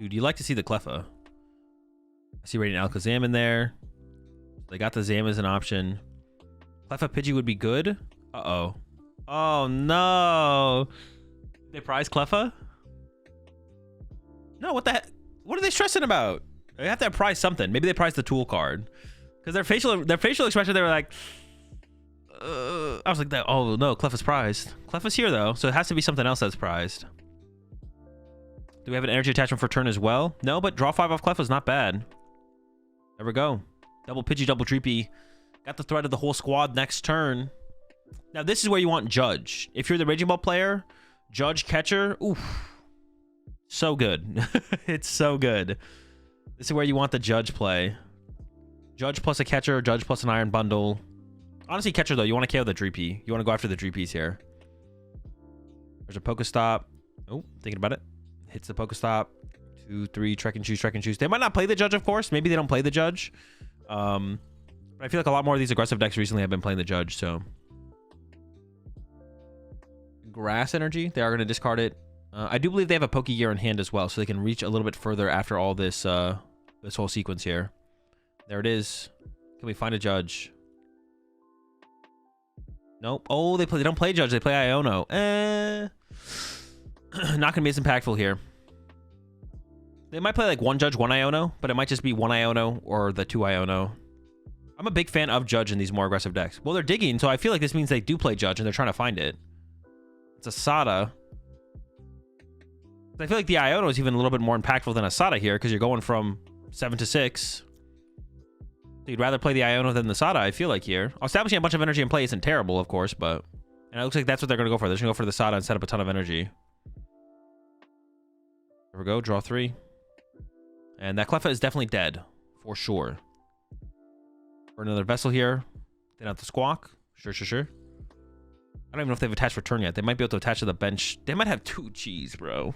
Dude, you like to see the Cleffa. I see Radiant Alakazam in there. They got the Zam as an option. Cleffa Pidgey would be good. Uh-oh. Oh, no. They prize Cleffa? No, what the heck? What are they stressing about? They have to prize something. Maybe they prize the tool card. Because their facial expression, they were like... I was like, oh, no, Cleffa's prized. Cleffa's here, though, so it has to be something else that's prized. Do we have an energy attachment for turn as well? No, but draw 5 off Cleffa's not bad. There we go. Double Pidgey, double Dreepy. Got the threat of the whole squad next turn. Now, this is where you want Judge. If you're the Raging Ball player, Judge Catcher, oof. So good. It's so good. This is where you want the Judge play. Judge plus a Catcher, Judge plus an Iron Bundle. Honestly, Catcher, though, you want to KO the Dreepy. You want to go after the Dreepies here. There's a Pokestop. Oh, thinking about it. Hits the Pokestop. 2, 3, Trek and Choose. They might not play the Judge, of course. Maybe they don't play the Judge. But I feel like a lot more of these aggressive decks recently have been playing the Judge, so... Grass Energy. They are going to discard it. I do believe they have a Pokegear in hand as well, so they can reach a little bit further after all this this whole sequence here. There it is. Can we find a Judge? Nope. Oh, they don't play Judge. They play Iono. Not going to be as impactful here. They might play like 1 Judge, 1 Iono, but it might just be 1 Iono or the 2 Iono. I'm a big fan of Judge in these more aggressive decks. Well, they're digging, so I feel like this means they do play Judge and they're trying to find it. It's a Sada. I feel like the Iono is even a little bit more impactful than a Sada here because you're going from 7 to 6. So you'd rather play the Iono than the Sada, I feel like here. Establishing a bunch of energy in play isn't terrible, of course, but... And it looks like that's what they're going to go for. They're going to go for the Sada and set up a ton of energy. There we go. Draw 3. And that Cleffa is definitely dead. For sure. For another Vessel here. Then out the Squawk. Sure. I don't even know if they've attached return yet. They might be able to attach to the bench. They might have 2 G's, bro.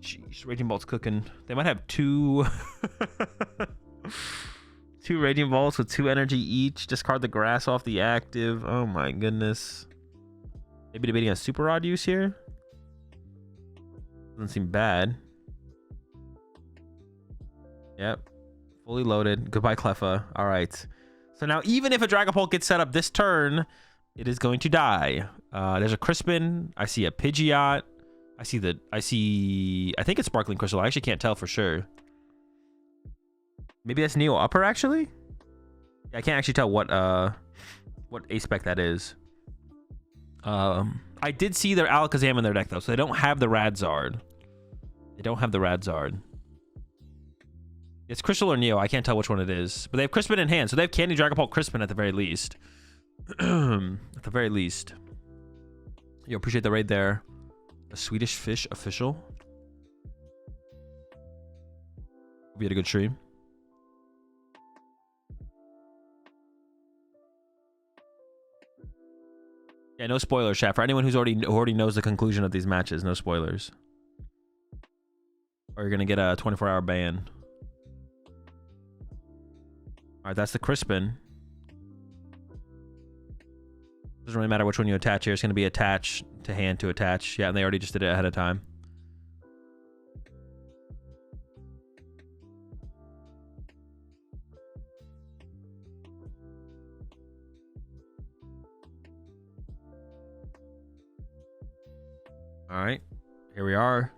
Jeez, Raging Bolt's cooking. They might have 2... 2 Raging Bolts with 2 energy each. Discard the grass off the active. Oh my goodness. Maybe debating a Super Rod use here. Doesn't seem bad. Yep. Fully loaded. Goodbye, Cleffa. All right. So now even if a Dragapult gets set up this turn, it is going to die. There's a Crispin. I see a Pidgeot. I think it's Sparkling Crystal. I actually can't tell for sure. Maybe that's Neo Upper, actually? Yeah, I can't actually tell what A-Spec that is. I did see their Alakazam in their deck, though, so they don't have the Radzard. They don't have the Radzard. It's Crystal or Neo. I can't tell which one it is. But they have Crispin in hand, so they have Candy, Dragapult, Crispin at the very least. At the very least. Yo, appreciate the raid there. A Swedish Fish official. We had a good stream. Yeah, no spoilers, chat. For anyone who already knows the conclusion of these matches, no spoilers. Or you're gonna get a 24-hour ban. Alright, that's the Crispin. Doesn't really matter which one you attach here. It's gonna be attached to hand to attach. Yeah, and they already just did it ahead of time. All right, here we are.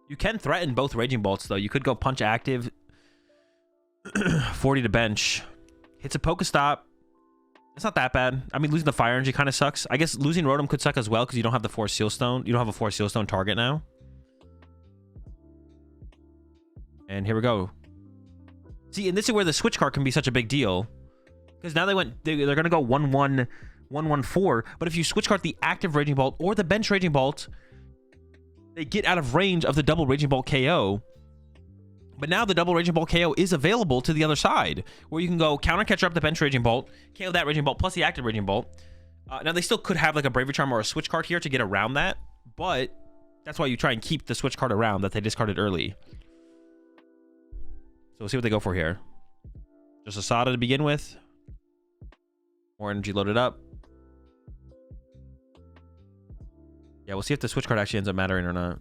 You can threaten both Raging Bolts, though. You could go punch active, 40 to bench. Hits a Pokestop. It's not that bad. I mean, losing the Fire Energy kind of sucks. I guess losing Rotom could suck as well because you don't have the Force Seal Stone. You don't have a Force Seal Stone target now. And here we go. See, and this is where the switch card can be such a big deal. Because now they're going to go 1-1, 1-1-4. But if you switch card the active Raging Bolt or the bench Raging Bolt, they get out of range of the double Raging Bolt KO. But now the double Raging Bolt KO is available to the other side, where you can go counter catcher up the bench Raging Bolt, KO that Raging Bolt plus the active Raging Bolt. Now they still could have like a Bravery Charm or a switch card here to get around that, but that's why you try and keep the switch card around that they discarded early. So we'll see what they go for here. Just a Sada to begin with. More energy loaded up. Yeah, we'll see if the switch card actually ends up mattering or not.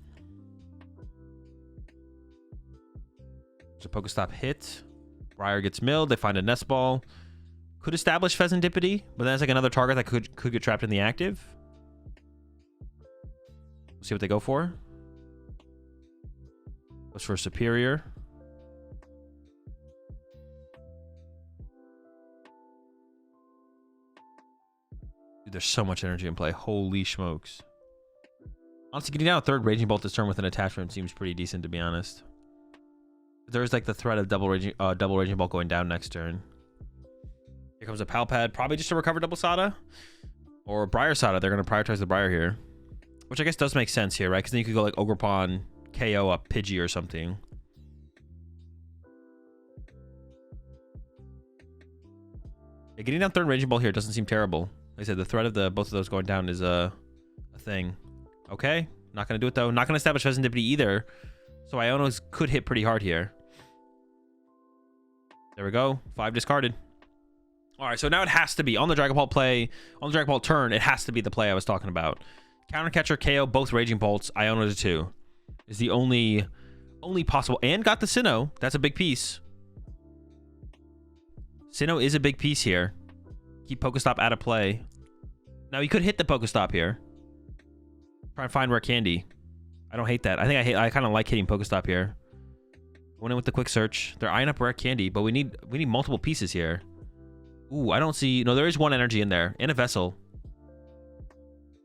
There's a Pokestop hit. Briar gets milled. They find a Nest Ball. Could establish Pheasantipity, but then it's like another target that could get trapped in the active. We'll see what they go for. Goes for Superior. Dude, there's so much energy in play. Holy smokes. Honestly, getting down a third Raging Bolt this turn with an attachment seems pretty decent, to be honest. There's like the threat of double Raging Bolt going down next turn. Here comes a Palpad, probably just to recover double Sada. Or Briar Sada. They're going to prioritize the Briar here. Which I guess does make sense here, right? Because then you could go like Ogerpon, KO up Pidgey or something. Yeah, getting down third Raging Bolt here doesn't seem terrible. Like I said, the threat of both of those going down is a thing. Okay, not going to do it though. Not going to establish Pheasantipity either. So Ionos could hit pretty hard here. There we go. 5 discarded. All right, so now it has to be on the Dragapult play, on the Dragapult turn, it has to be the play I was talking about. Counter catcher, KO, both Raging Bolts, Iono to 2 is the only possible. And got the Sinnoh. That's a big piece. Sinnoh is a big piece here. Keep Pokestop out of play. Now you could hit the Pokestop here. Try and find rare candy. I don't hate that. I kind of like hitting Pokestop here. Going in with the quick search. They're eyeing up rare candy, but we need multiple pieces here. Ooh, I don't see. No, there is one energy in there and a vessel.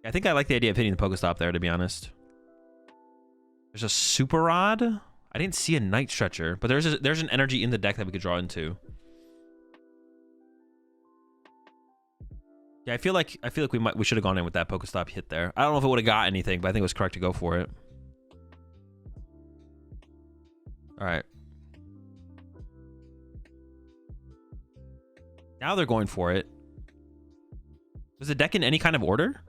I think I like the idea of hitting the Pokestop there, to be honest. There's a Super Rod. I didn't see a Night Stretcher, but there's an energy in the deck that we could draw into. Yeah, I feel like we should have gone in with that Pokestop hit there. I don't know if it would have got anything, but I think it was correct to go for it. All right. Now they're going for it. Was the deck in any kind of order?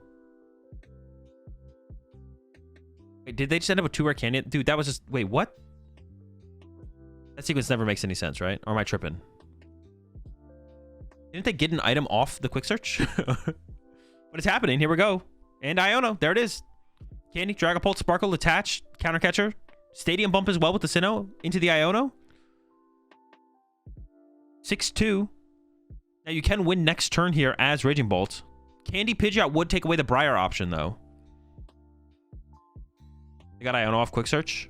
Wait, did they just end up with 2 rare candy? Dude, that was just... Wait, what? That sequence never makes any sense, right? Or am I tripping? Didn't they get an item off the quick search? But it's happening. Here we go. And Iono. There it is. Candy, Dragapult, Sparkle, attach, counter catcher. Stadium bump as well with the Sinnoh into the Iono. 6-2. Now you can win next turn here as Raging Bolt. Candy Pidgeot would take away the Briar option, though. They got Iono off quick search.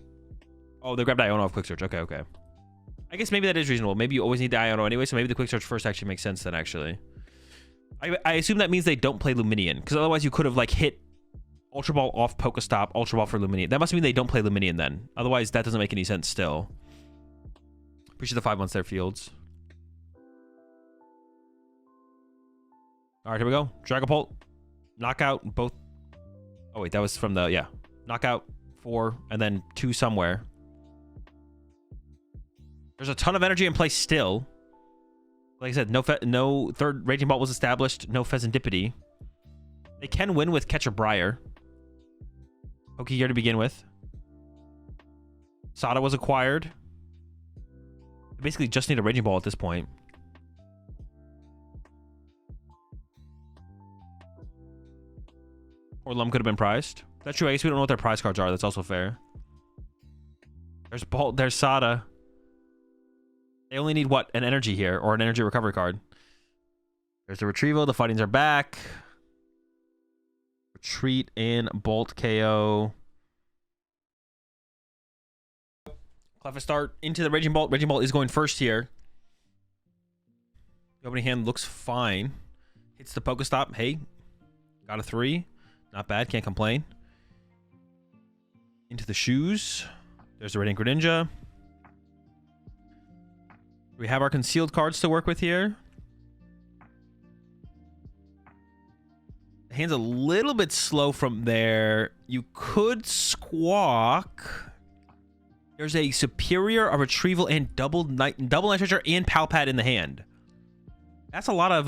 Oh, they grabbed Iono off quick search. Okay, okay. I guess maybe that is reasonable. Maybe you always need the Iono anyway, so maybe the quick search first actually makes sense then, actually. I assume that means they don't play Luminion, because otherwise you could have, like, hit Ultra Ball off Pokestop, Ultra Ball for Luminion. That must mean they don't play Luminion then. Otherwise, that doesn't make any sense still. Appreciate the 5 months there, Fields. All right, here we go. Dragapult. Knockout, both. Oh, wait, that was from the, yeah. Knockout, 4, and then 2 somewhere. There's a ton of energy in play still. Like I said, no third Raging Bolt was established. No Pheasantipity. They can win with Catch a Briar. Pokegear to begin with. Sada was acquired. They basically just need a Raging Ball at this point. Or Lum could have been prized. That's true. I guess we don't know what their prize cards are. That's also fair. There's Bolt. There's Sada. They only need, what, an energy here, or an energy recovery card. There's the Retrieval. The Fightings are back. Retreat and Bolt KO. Cleffa start into the Raging Bolt. Raging Bolt is going first here. The opening hand looks fine. Hits the Pokestop. Hey, got a 3. Not bad. Can't complain. Into the shoes. There's the Radiant Greninja. We have our concealed cards to work with here. The hand's a little bit slow from there. You could Squawk. There's a Superior, a Retrieval, and double Nitrogen and Palpad in the hand. That's a lot of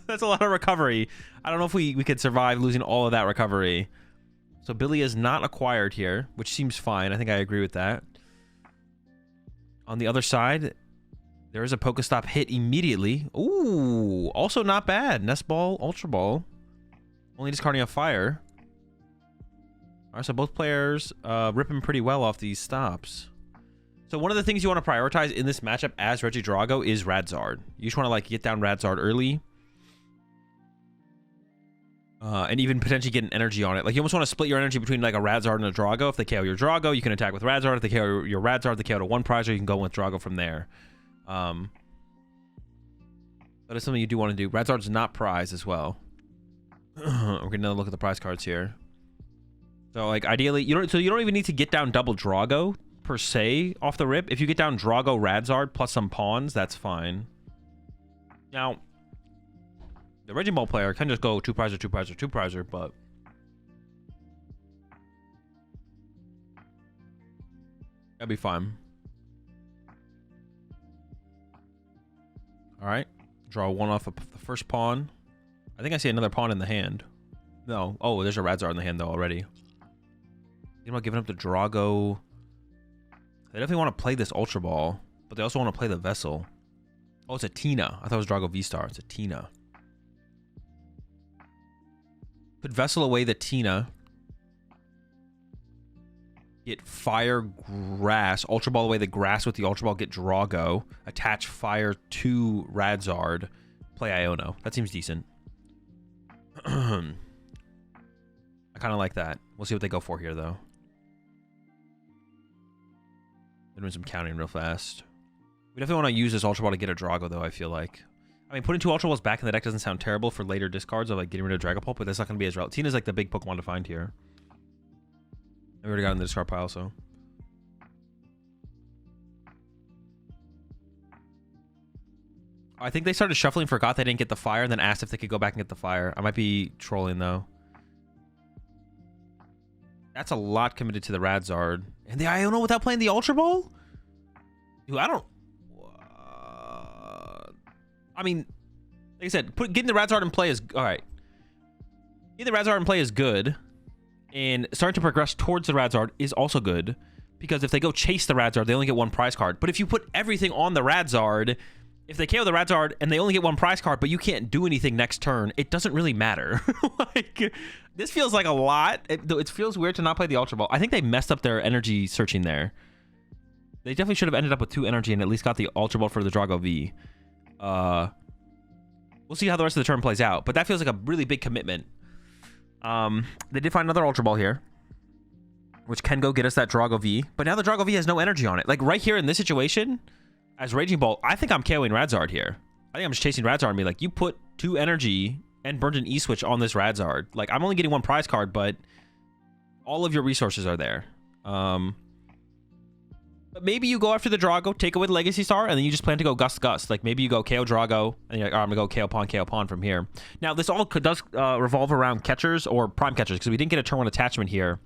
that's a lot of recovery. I don't know if we could survive losing all of that recovery. So Billy is not acquired here, which seems fine. I think I agree with that. On the other side, there is a Pokestop hit immediately. Ooh, also not bad. Nest Ball, Ultra Ball. Only discarding a Fire. All right, so both players ripping pretty well off these stops. So one of the things you want to prioritize in this matchup as Regidrago is Radzard. You just want to, like, get down Radzard early. And even potentially get an energy on it. Like, you almost want to split your energy between, like, a Radzard and a Drago. If they KO your Drago, you can attack with Radzard. If they KO your Radzard, they KO to one prize, or you can go with Drago from there. That is something you do want to do. Radzard's not prize as well. We're getting another look at the prize cards here. So, like, ideally, you don't even need to get down double Drago per se off the rip. If you get down Drago, Radzard plus some pawns, that's fine. Now, the Raging Ball player can just go 2 prizer, 2 prizer, 2 prizer, but that'd be fine. All right, draw 1 off of the first pawn. I think I see another pawn in the hand. No, oh, there's a Radzard in the hand though already. You know, giving up the Drago. They definitely want to play this Ultra Ball, but they also want to play the Vessel. Oh, it's a Tina. I thought it was Drago V-Star. It's a Tina. Could Vessel away the Tina. Get Fire Grass. Ultra Ball away the Grass with the Ultra Ball. Get Drago. Attach Fire to Radzard. Play Iono. That seems decent. I kind of like that. We'll see what they go for here, though. They're doing some counting real fast. We definitely want to use this Ultra Ball to get a Drago, though, I feel like. I mean, putting 2 Ultra Balls back in the deck doesn't sound terrible for later discards of, like, getting rid of Dragapult, but that's not going to be as relevant. Tina's, like, the big Pokemon to find here. I already got in the discard pile, so. I think they started shuffling, forgot they didn't get the Fire, and then asked if they could go back and get the Fire. I might be trolling, though. That's a lot committed to the Radzard. And the Iono without playing the Ultra Ball? Dude, I don't... I mean, like I said, getting the Radzard in play is... Alright. Getting the Radzard in play is good. And starting to progress towards the Radzard is also good. Because if they go chase the Radzard, they only get 1 prize card. But if you put everything on the Radzard... If they KO the Radzard and they only get 1 prize card, but you can't do anything next turn, it doesn't really matter. Like, this feels like a lot. It feels weird to not play the Ultra Ball. I think they messed up their energy searching there. They definitely should have ended up with 2 energy and at least got the Ultra Ball for the Drago V. We'll see how the rest of the turn plays out, but that feels like a really big commitment. They did find another Ultra Ball here. which can go get us that Drago V. But now the Drago V has no energy on it. Like right here in this situation, as Raging Bolt, I think I'm KOing Radzard here. I think I'm just chasing Radzard and be like, you put 2 energy and burned an E-switch on this Radzard. Like, I'm only getting 1 prize card, but all of your resources are there. But maybe you go after the Drago, take away the Legacy Star, and then you just plan to go Gust. Like, maybe you go KO Drago, and you're like, oh, I'm going to go KO Pawn from here. Now, this all does revolve around catchers or prime catchers, because we didn't get a turn 1 attachment here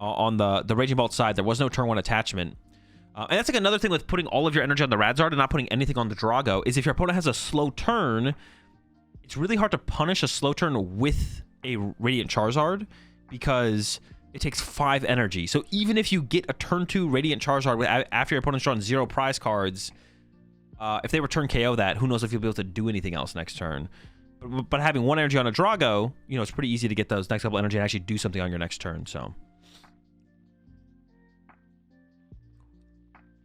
on the Raging Bolt side. There was no turn 1 attachment. And that's like another thing with putting all of your energy on the Radzard and not putting anything on the Drago, is if your opponent has a slow turn, it's really hard to punish a slow turn with a Radiant Charizard, because it takes 5 energy. So even if you get a turn 2 Radiant Charizard after your opponent's drawn 0 prize cards, if they return KO that, who knows if you'll be able to do anything else next turn. But having 1 energy on a Drago, you know, it's pretty easy to get those next couple energy and actually do something on your next turn. So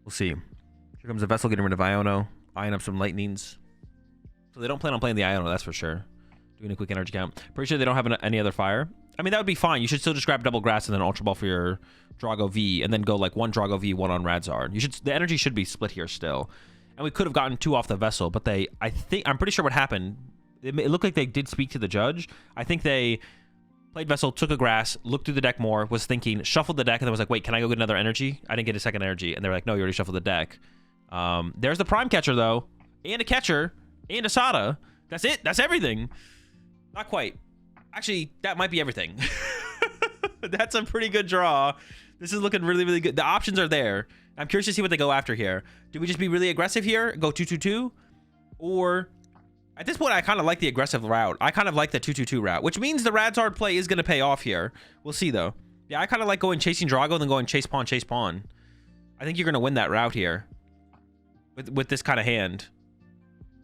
we'll see. Here comes a Vessel getting rid of Iono, eyeing up some Lightnings. So they don't plan on playing the Iono, that's for sure. Doing a quick energy count. Pretty sure they don't have any other fire. I mean, that would be fine. You should still just grab Double Grass and then Ultra Ball for your Drago V, and then go like 1 Drago V, 1 on Radzard. The energy should be split here still. And we could have gotten 2 off the Vessel, but I'm pretty sure what happened, it looked like they did speak to the judge. I think they played Vessel, took a Grass, looked through the deck more, was thinking, shuffled the deck, and then was like, wait, can I go get another energy? I didn't get a second energy. And they were like, no, you already shuffled the deck. There's the Prime Catcher, though, and a Catcher, and a Sada. That's it. That's everything. Not quite. Actually, that might be everything. That's a pretty good draw. This is looking really, really good. The options are there. I'm curious to see what they go after here. Do we just be really aggressive here? Go 2-2-2? Or at this point, I kind of like the aggressive route. I kind of like the 2-2-2 route, which means the Radzard play is going to pay off here. We'll see, though. Yeah, I kind of like going chasing Drago and then going chase pawn, chase pawn. I think you're going to win that route here with this kind of hand.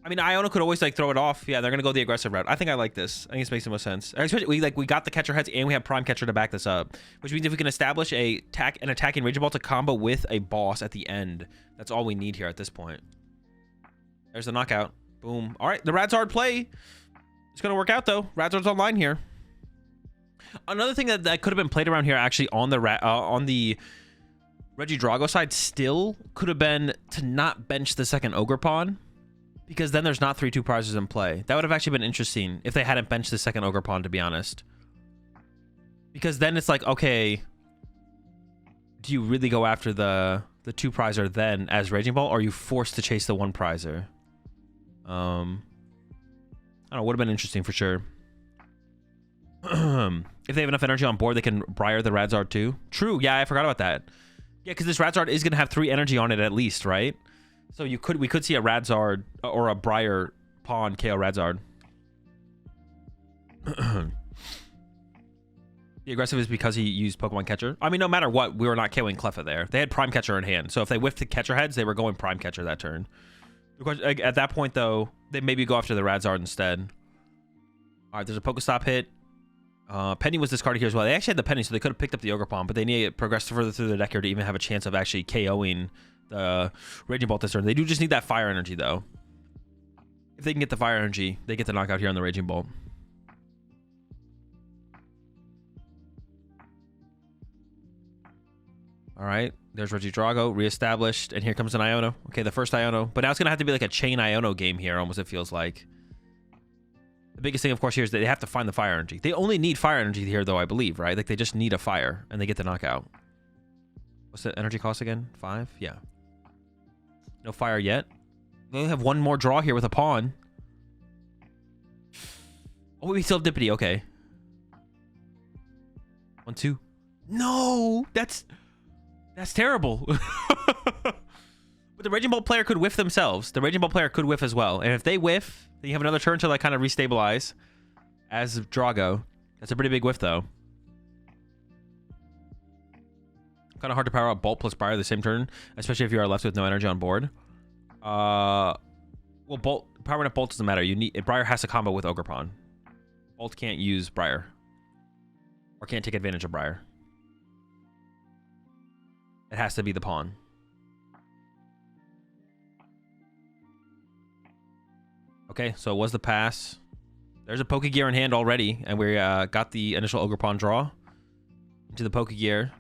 I mean, Iono could always like throw it off. Yeah, they're gonna go the aggressive route. I think I like this. I think this makes the most sense. Especially we got the catcher heads and we have prime catcher to back this up, which means if we can establish an attacking Raging Ball to combo with a boss at the end, that's all we need here at this point. There's the knockout. Boom. All right, the Radzard play. It's gonna work out though. Radzard's online here. Another thing that could have been played around here actually on the Regidrago side still could have been to not bench the second Ogre Pawn. Because then there's not 3-2 prizes in play. That would have actually been interesting if they hadn't benched the second Ogre Pawn, to be honest. Because then it's like, okay, do you really go after the 2 prizer then as Raging Ball, or are you forced to chase the 1 prizer? I don't know, would have been interesting for sure. If they have enough energy on board, they can Briar the Radzard too. True, yeah, I forgot about that. Yeah, because this Radzard is going to have 3 energy on it at least, right? So we could see a Radzard or a Briar Pawn KO Radzard. The aggressive is because he used Pokemon Catcher. I mean, no matter what, we were not KOing Cleffa there. They had Prime Catcher in hand. So if they whiffed the Catcher heads, they were going Prime Catcher that turn. At that point, though, they maybe go after the Radzard instead. All right, there's a Pokestop hit. Penny was discarded here as well. They actually had the Penny, so they could have picked up the Ogre Pawn, but they need to progress further through the deck here to even have a chance of actually KOing the Raging Bolt this turn. They do just need that fire energy, though. If they can get the fire energy, they get the knockout here on the Raging Bolt. All right, there's Regidrago reestablished, and here comes an Iono. Okay, the first Iono, but now it's gonna have to be like a chain Iono game here, almost. It feels like. The biggest thing, of course, here is that they have to find the fire energy. They only need fire energy here, though, I believe, right? Like they just need a fire, and they get the knockout. What's the energy cost again? 5? Yeah. No fire yet. They only have 1 more draw here with a pawn. Oh, we still have Dippity. Okay. 1, 2. No! That's terrible. But the Raging Bolt player could whiff themselves. The Raging Bolt player could whiff as well. And if they whiff, then you have another turn to like kind of restabilize as Drago. That's a pretty big whiff, though. Kind of hard to power up Bolt plus Briar the same turn, especially if you are left with no energy on board. Well, powering up Bolt doesn't matter. Briar has to combo with Ogre Pawn. Bolt can't use Briar, or can't take advantage of Briar. It has to be the pawn. Okay, so it was the pass. There's a Pokegear in hand already, and we got the initial Ogre Pawn draw into the Pokegear.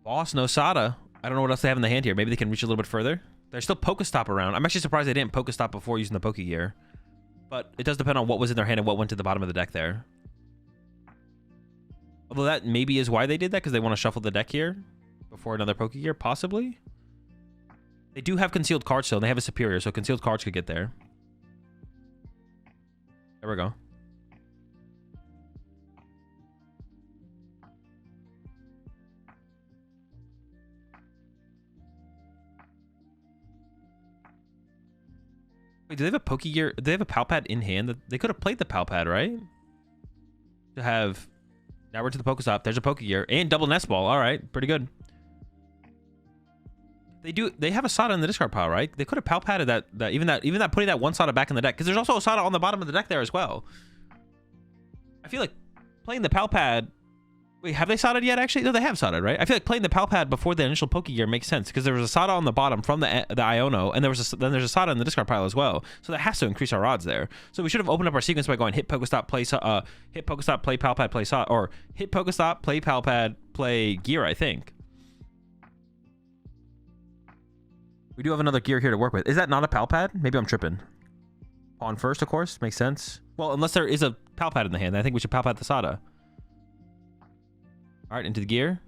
Boss, no Sada. I don't know what else they have in the hand here. Maybe they can reach a little bit further. There's still Pokestop around. I'm actually surprised they didn't Pokestop before using the Pokegear. But it does depend on what was in their hand and what went to the bottom of the deck there. Although that maybe is why they did that, because they want to shuffle the deck here before another Pokegear, possibly. They do have concealed cards still, and they have a superior, so concealed cards could get there. There we go. Wait, do they have a Pokegear? Do they have a Palpad in hand? They could have played the Palpad, right? To have... Now we're to the Pokestop. There's a Pokegear. And double Nest Ball. All right. Pretty good. They have a Sada in the discard pile, right? They could have Palpatted that even that putting that one Sada back in the deck. Because there's also a Sada on the bottom of the deck there as well. I feel like playing the Palpad... Wait, have they Sada'd yet, actually? No, they have Sada'd, right? I feel like playing the Palpad before the initial Pokegear makes sense, because there was a Sada on the bottom from the Iono, and then there's a Sada in the discard pile as well. So that has to increase our odds there. So we should have opened up our sequence by going hit Pokestop, hit Pokestop, play Palpad, play Sada, or hit Pokestop, play Palpad, play Gear, I think. We do have another Gear here to work with. Is that not a Palpad? Maybe I'm tripping. Pawn first, of course. Makes sense. Well, unless there is a Palpad in the hand, I think we should Palpad the Sada. All right, into the Gear.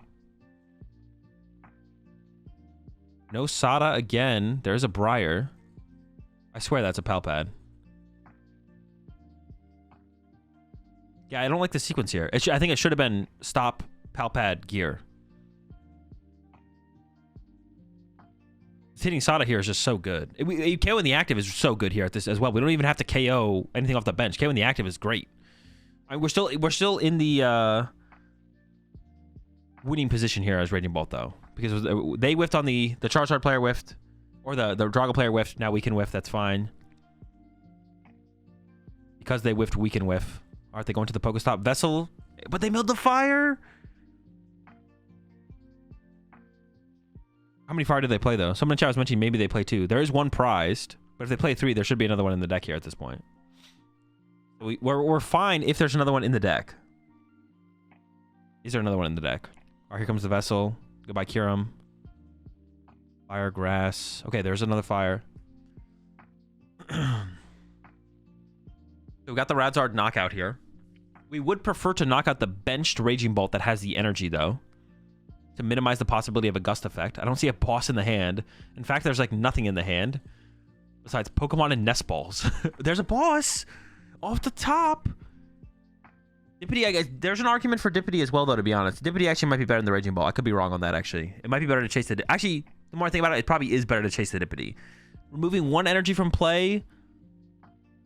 No Sada again. There's a Briar. I swear that's a Palpad. Yeah, I don't like the sequence here. I think it should have been stop, Palpad, Gear. Hitting Sada here is just so good. KO in the active is so good here at this as well. We don't even have to KO anything off the bench. KO in the active is great. I mean, we're still in the winning position here as Raging Bolt, though, because they whiffed on the Charizard player whiffed, or the Drago player whiffed. Now we can whiff. That's fine. Because they whiffed, we can whiff. Aren't they going to the Pokestop Vessel? But they milled the fire. How many fire did they play, though? Someone in chat was mentioning maybe they play 2. There is one prized, but if they play 3, there should be another one in the deck here at this point. We're fine if there's another one in the deck. Is there another one in the deck? All right, here comes the Vessel. Goodbye, Kyurem. Fire, Grass. Okay, there's another fire. So we got the Radzard knockout here. We would prefer to knock out the benched Raging Bolt that has the energy, though, to minimize the possibility of a Gust effect. I don't see a boss in the hand. In fact, there's like nothing in the hand besides Pokemon and Nest Balls. There's a boss off the top. Dippity, I guess, there's an argument for Dippity as well, though, to be honest. Dippity actually might be better than the Raging Ball. I could be wrong on that, actually. It might be better to chase the... Actually, the more I think about it, it probably is better to chase the Dippity. Removing one energy from play...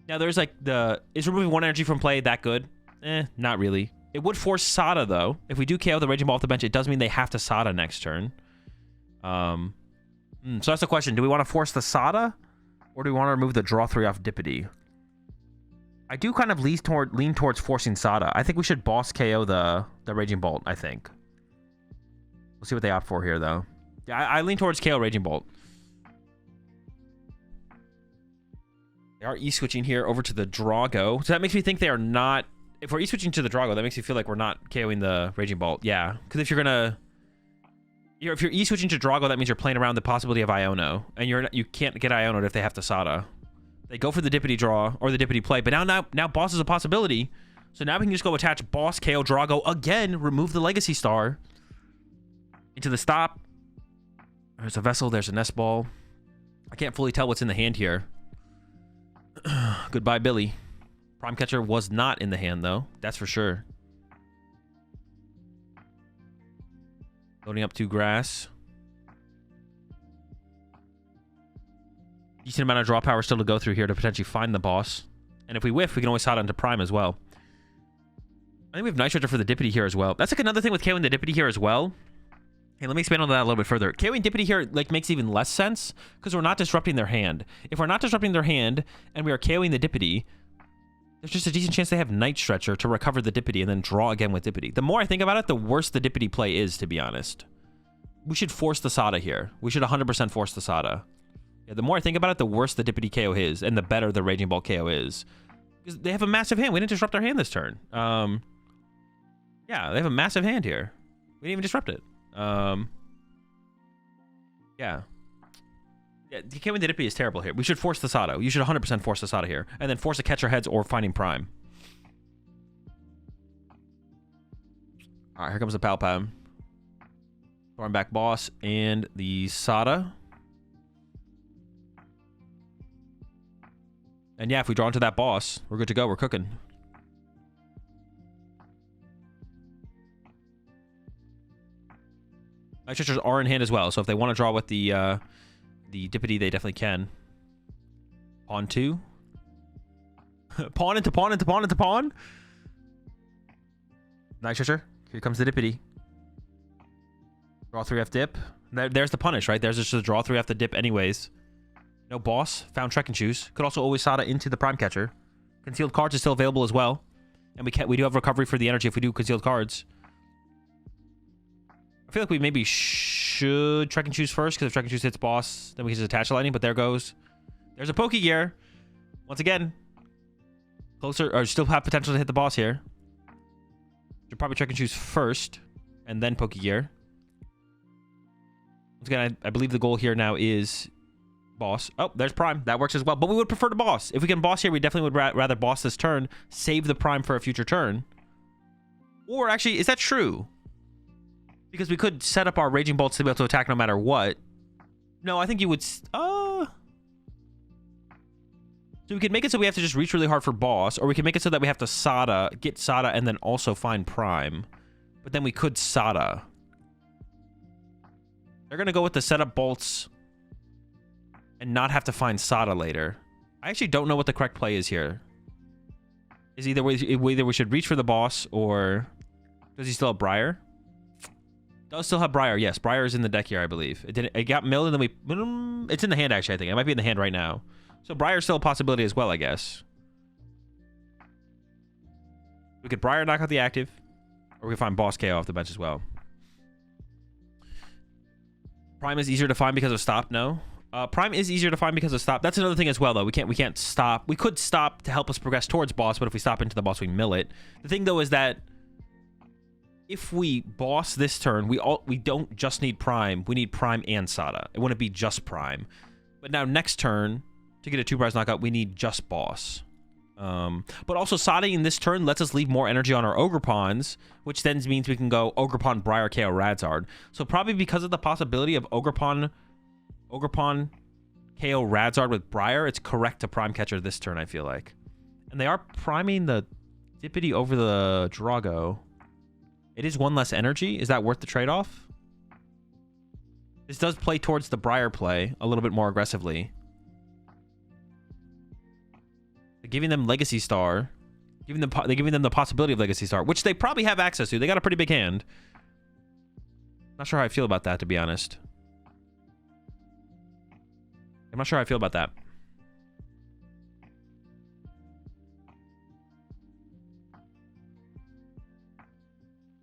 Now, there's like the... Is removing one energy from play that good? Not really. It would force Sada, though. If we do KO the Raging Ball off the bench, it does mean they have to Sada next turn. So that's the question. Do we want to force the Sada? Or do we want to remove the draw 3 off Dippity? I do kind of lean towards forcing Sada. I think we should boss KO the Raging Bolt, I think. We'll see what they opt for here, though. Yeah, I lean towards KO Raging Bolt. They are E-switching here over to the Drago. So that makes me think they are not... If we're E-switching to the Drago, that makes me feel like we're not KOing the Raging Bolt. Yeah, because if you're going to... If you're E-switching to Drago, that means you're playing around the possibility of Iono. And you can't get Iono'd if they have to Sada. They go for the Dippity draw or the Dippity play, but now boss is a possibility. So now we can just go attach boss, KO Drago again, remove the Legacy Star into the stop. There's a Vessel, there's a Nest Ball. I can't fully tell what's in the hand here. Goodbye, Billy. Prime Catcher was not in the hand, though. That's for sure. Loading up 2 Grass. Decent amount of draw power still to go through here to potentially find the boss. And if we whiff, we can always Sada into Prime as well. I think we have Night Stretcher for the Dippity here as well. That's like another thing with KOing the Dippity here as well. Hey, let me expand on that a little bit further. KOing Dippity here like makes even less sense because we're not disrupting their hand. If we're not disrupting their hand and we are KOing the Dippity, there's just a decent chance they have Night Stretcher to recover the Dippity and then draw again with Dippity. The more I think about it, the worse the Dippity play is, to be honest. We should force the Sada here. We should 100% force the Sada. Yeah, the more I think about it, the worse the Dippity KO is, and the better the Raging Ball KO is. Because they have a massive hand. We didn't disrupt their hand this turn. Yeah, they have a massive hand here. We didn't even disrupt it. Yeah. Yeah, DKing the Dippy is terrible here. We should force the Sato. You should 100% force the Sato here. And then force a catcher heads or finding prime. Alright, here comes the Palpam. Throwing back boss and the Sada. And yeah, if we draw into that boss, we're good to go. We're cooking. Night Churchers are in hand as well, so if they want to draw with the Dippity, they definitely can. Pawn 2. Pawn into pawn into pawn into pawn. Night Churcher. Here comes the Dippity. Draw 3F dip. There's the punish, right? There's just a draw 3F the dip anyways. No boss. Found Trek and Choose. Could also always Sada into the Prime Catcher. Concealed cards is still available as well. And we do have recovery for the energy if we do concealed cards. I feel like we maybe should Trek and Choose first, because if Trek and Choose hits boss, then we can just attach the lightning, but there goes. There's a Pokegear. Once again. Closer, or still have potential to hit the boss here. Should probably Trek and Choose first, and then Pokegear. Once again, I believe the goal here now is boss. Oh, there's prime. That works as well. But we would prefer to boss. If we can boss here, we definitely would rather boss this turn, save the prime for a future turn. Or actually, is that true? Because we could set up our Raging Bolts to be able to attack no matter what. No, I think you would... So we could make it so we have to just reach really hard for boss, or we can make it so that we have to Sada, get Sada, and then also find prime. But then we could Sada. They're going to go with the setup bolts and not have to find Sada later. I actually don't know what the correct play is here. Is either we should reach for the boss, or does he still have Briar? Does still have Briar. Yes, Briar is in the deck here, I believe. It got milled, and then it's in the hand, actually, I think. It might be in the hand right now. So Briar's still a possibility as well, I guess. We could Briar knock out the active, or we can find boss KO off the bench as well. Prime is easier to find because of stop. No. Prime is easier to find because of stop. That's another thing as well, though. We can't stop. We could stop to help us progress towards boss, but if we stop into the boss, we mill it. The thing, though, is that if we boss this turn, we don't just need prime. We need prime and Sada. It wouldn't be just prime. But now next turn, to get a 2-prize knockout, we need just boss. But also Sada in this turn lets us leave more energy on our Ogrepons, which then means we can go Ogrepon, Briar, KO, Radzard. So probably because of the possibility of Ogrepon, KO, Radzard with Briar, it's correct to Prime Catcher this turn, I feel like. And they are priming the Dippity over the Drago. It is 1 less energy. Is that worth the trade-off? This does play towards the Briar play a little bit more aggressively. Giving them Legacy Star, giving them the possibility of Legacy Star, which they probably have access to. They got a pretty big hand. Not sure how I feel about that, to be honest. I'm not sure how I feel about that.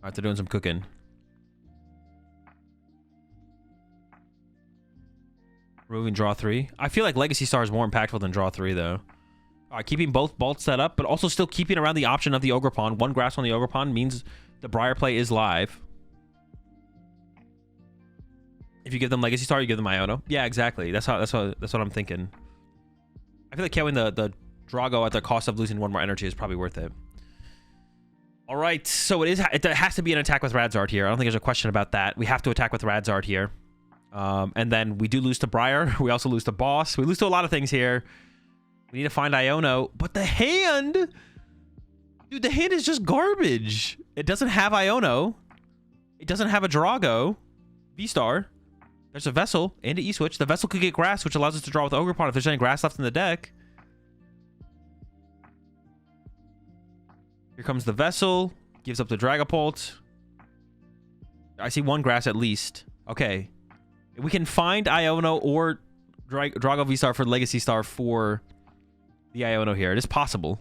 All right, they're doing some cooking. Removing draw 3. I feel like Legacy Star is more impactful than draw 3, though. Keeping both bolts set up, but also still keeping around the option of the Ogrepon. 1 grasp on the Ogrepon means the Briar play is live. If you give them Legacy Star, you give them Iono. Yeah, exactly. That's what I'm thinking. I feel like killing the Drago at the cost of losing 1 more energy is probably worth it. All right, so it has to be an attack with Radzard here. I don't think there's a question about that. We have to attack with Radzard here. And then we do lose to Briar. We also lose to boss. We lose to a lot of things here. We need to find Iono, but the hand... Dude, the hand is just garbage. It doesn't have Iono. It doesn't have a Drago. V-Star. There's a Vessel and an E-Switch. The Vessel could get grass, which allows us to draw with Ogrepon if there's any grass left in the deck. Here comes the Vessel. Gives up the Dragapult. I see 1 grass at least. Okay. We can find Iono or Drago V-Star for Legacy Star for... the Iono here. It is possible.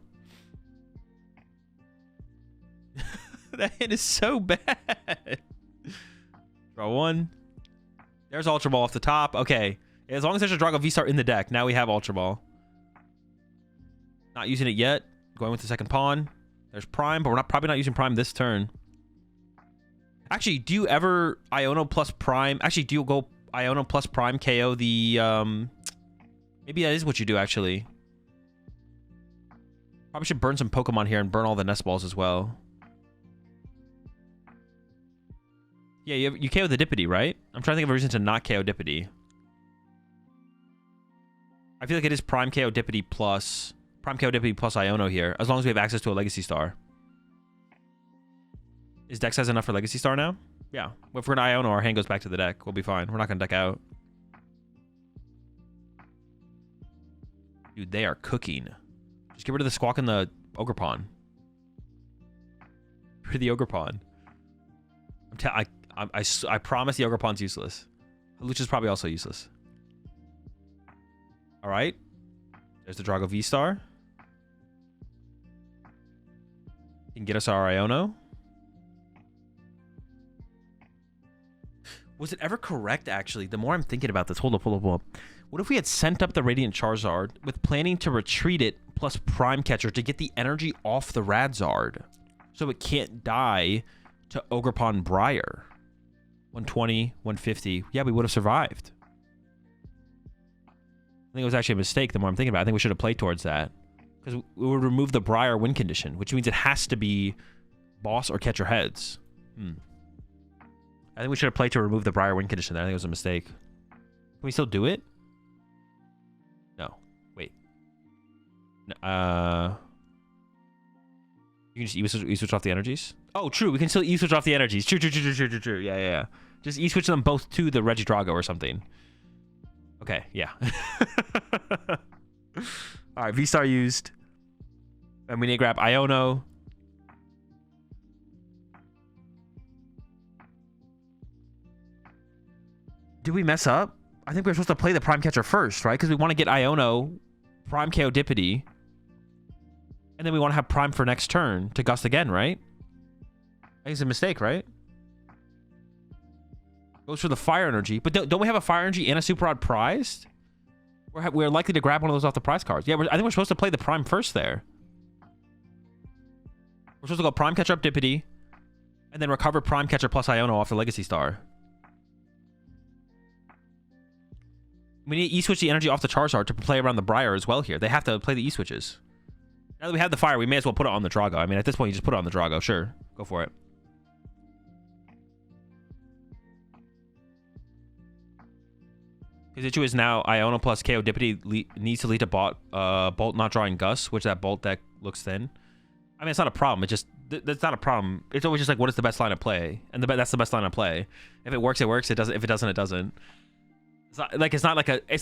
That hit is so bad. Draw 1. There's Ultra Ball off the top. Okay. As long as there's a Drago V-Star in the deck, now we have Ultra Ball. Not using it yet. Going with the second pawn. There's Prime, but we're probably not using Prime this turn. Actually, do you ever Iono plus Prime? Actually, do you go Iono plus Prime KO the maybe that is what you do actually. Probably should burn some Pokemon here and burn all the nest balls as well. Yeah, you KO the Dippity, right? I'm trying to think of a reason to not KO Dippity. I feel like it is Prime KO Dippity plus Iono here, as long as we have access to a Legacy Star. Is deck size enough for Legacy Star now? Yeah. If we're an Iono, our hand goes back to the deck. We'll be fine. We're not going to deck out. Dude, they are cooking. Just get rid of the Squawk and the Ogerpon. Get rid of the Ogerpon. I promise the Ogerpon's useless. Lucha's probably also useless. All right. There's the Drago V-Star. You can get us our Iono. Was it ever correct, actually? The more I'm thinking about this, hold up. What if we had sent up the Radiant Charizard with planning to retreat it plus Prime Catcher to get the energy off the Radzard so it can't die to Ogerpon Briar? 120, 150. Yeah, we would have survived. I think it was actually a mistake the more I'm thinking about it. I think we should have played towards that. Because we would remove the Briar win condition, which means it has to be boss or catcher heads. I think we should have played to remove the Briar win condition there. I think it was a mistake. Can we still do it? No. Wait. No, you can just E-switch off the energies? Oh, true. We can still E-switch off the energies. True. Yeah. Just E-switch them both to the Regidrago or something. Okay, yeah. All right, V-Star used. And we need to grab Iono. Did we mess up? I think we were supposed to play the Prime Catcher first, right? Because we want to get Iono, Prime KO Dippity, and then we want to have Prime for next turn to Gust again, right? I think it's a mistake, right? Goes for the Fire Energy. But don't we have a Fire Energy and a Super Rod prized? We're likely to grab one of those off the prize cards. Yeah, I think we're supposed to play the Prime first there. We're supposed to go Prime Catcher up Dippity, and then recover Prime Catcher plus Iono off the Legacy Star. We need to E-switch the energy off the Charizard to play around the Briar as well here. They have to play the E-switches. Now that we have the Fire, we may as well put it on the Drago. I mean, at this point, you just put it on the Drago. Sure. Go for it. His issue is now Iono plus KO Dippity needs to lead to Bolt not drawing Gus, which that Bolt deck looks thin. I mean, it's not a problem. That's not a problem. It's always just like, what is the best line of play? And that's the best line of play. If it works, it works. It doesn't. If it doesn't, it doesn't. It's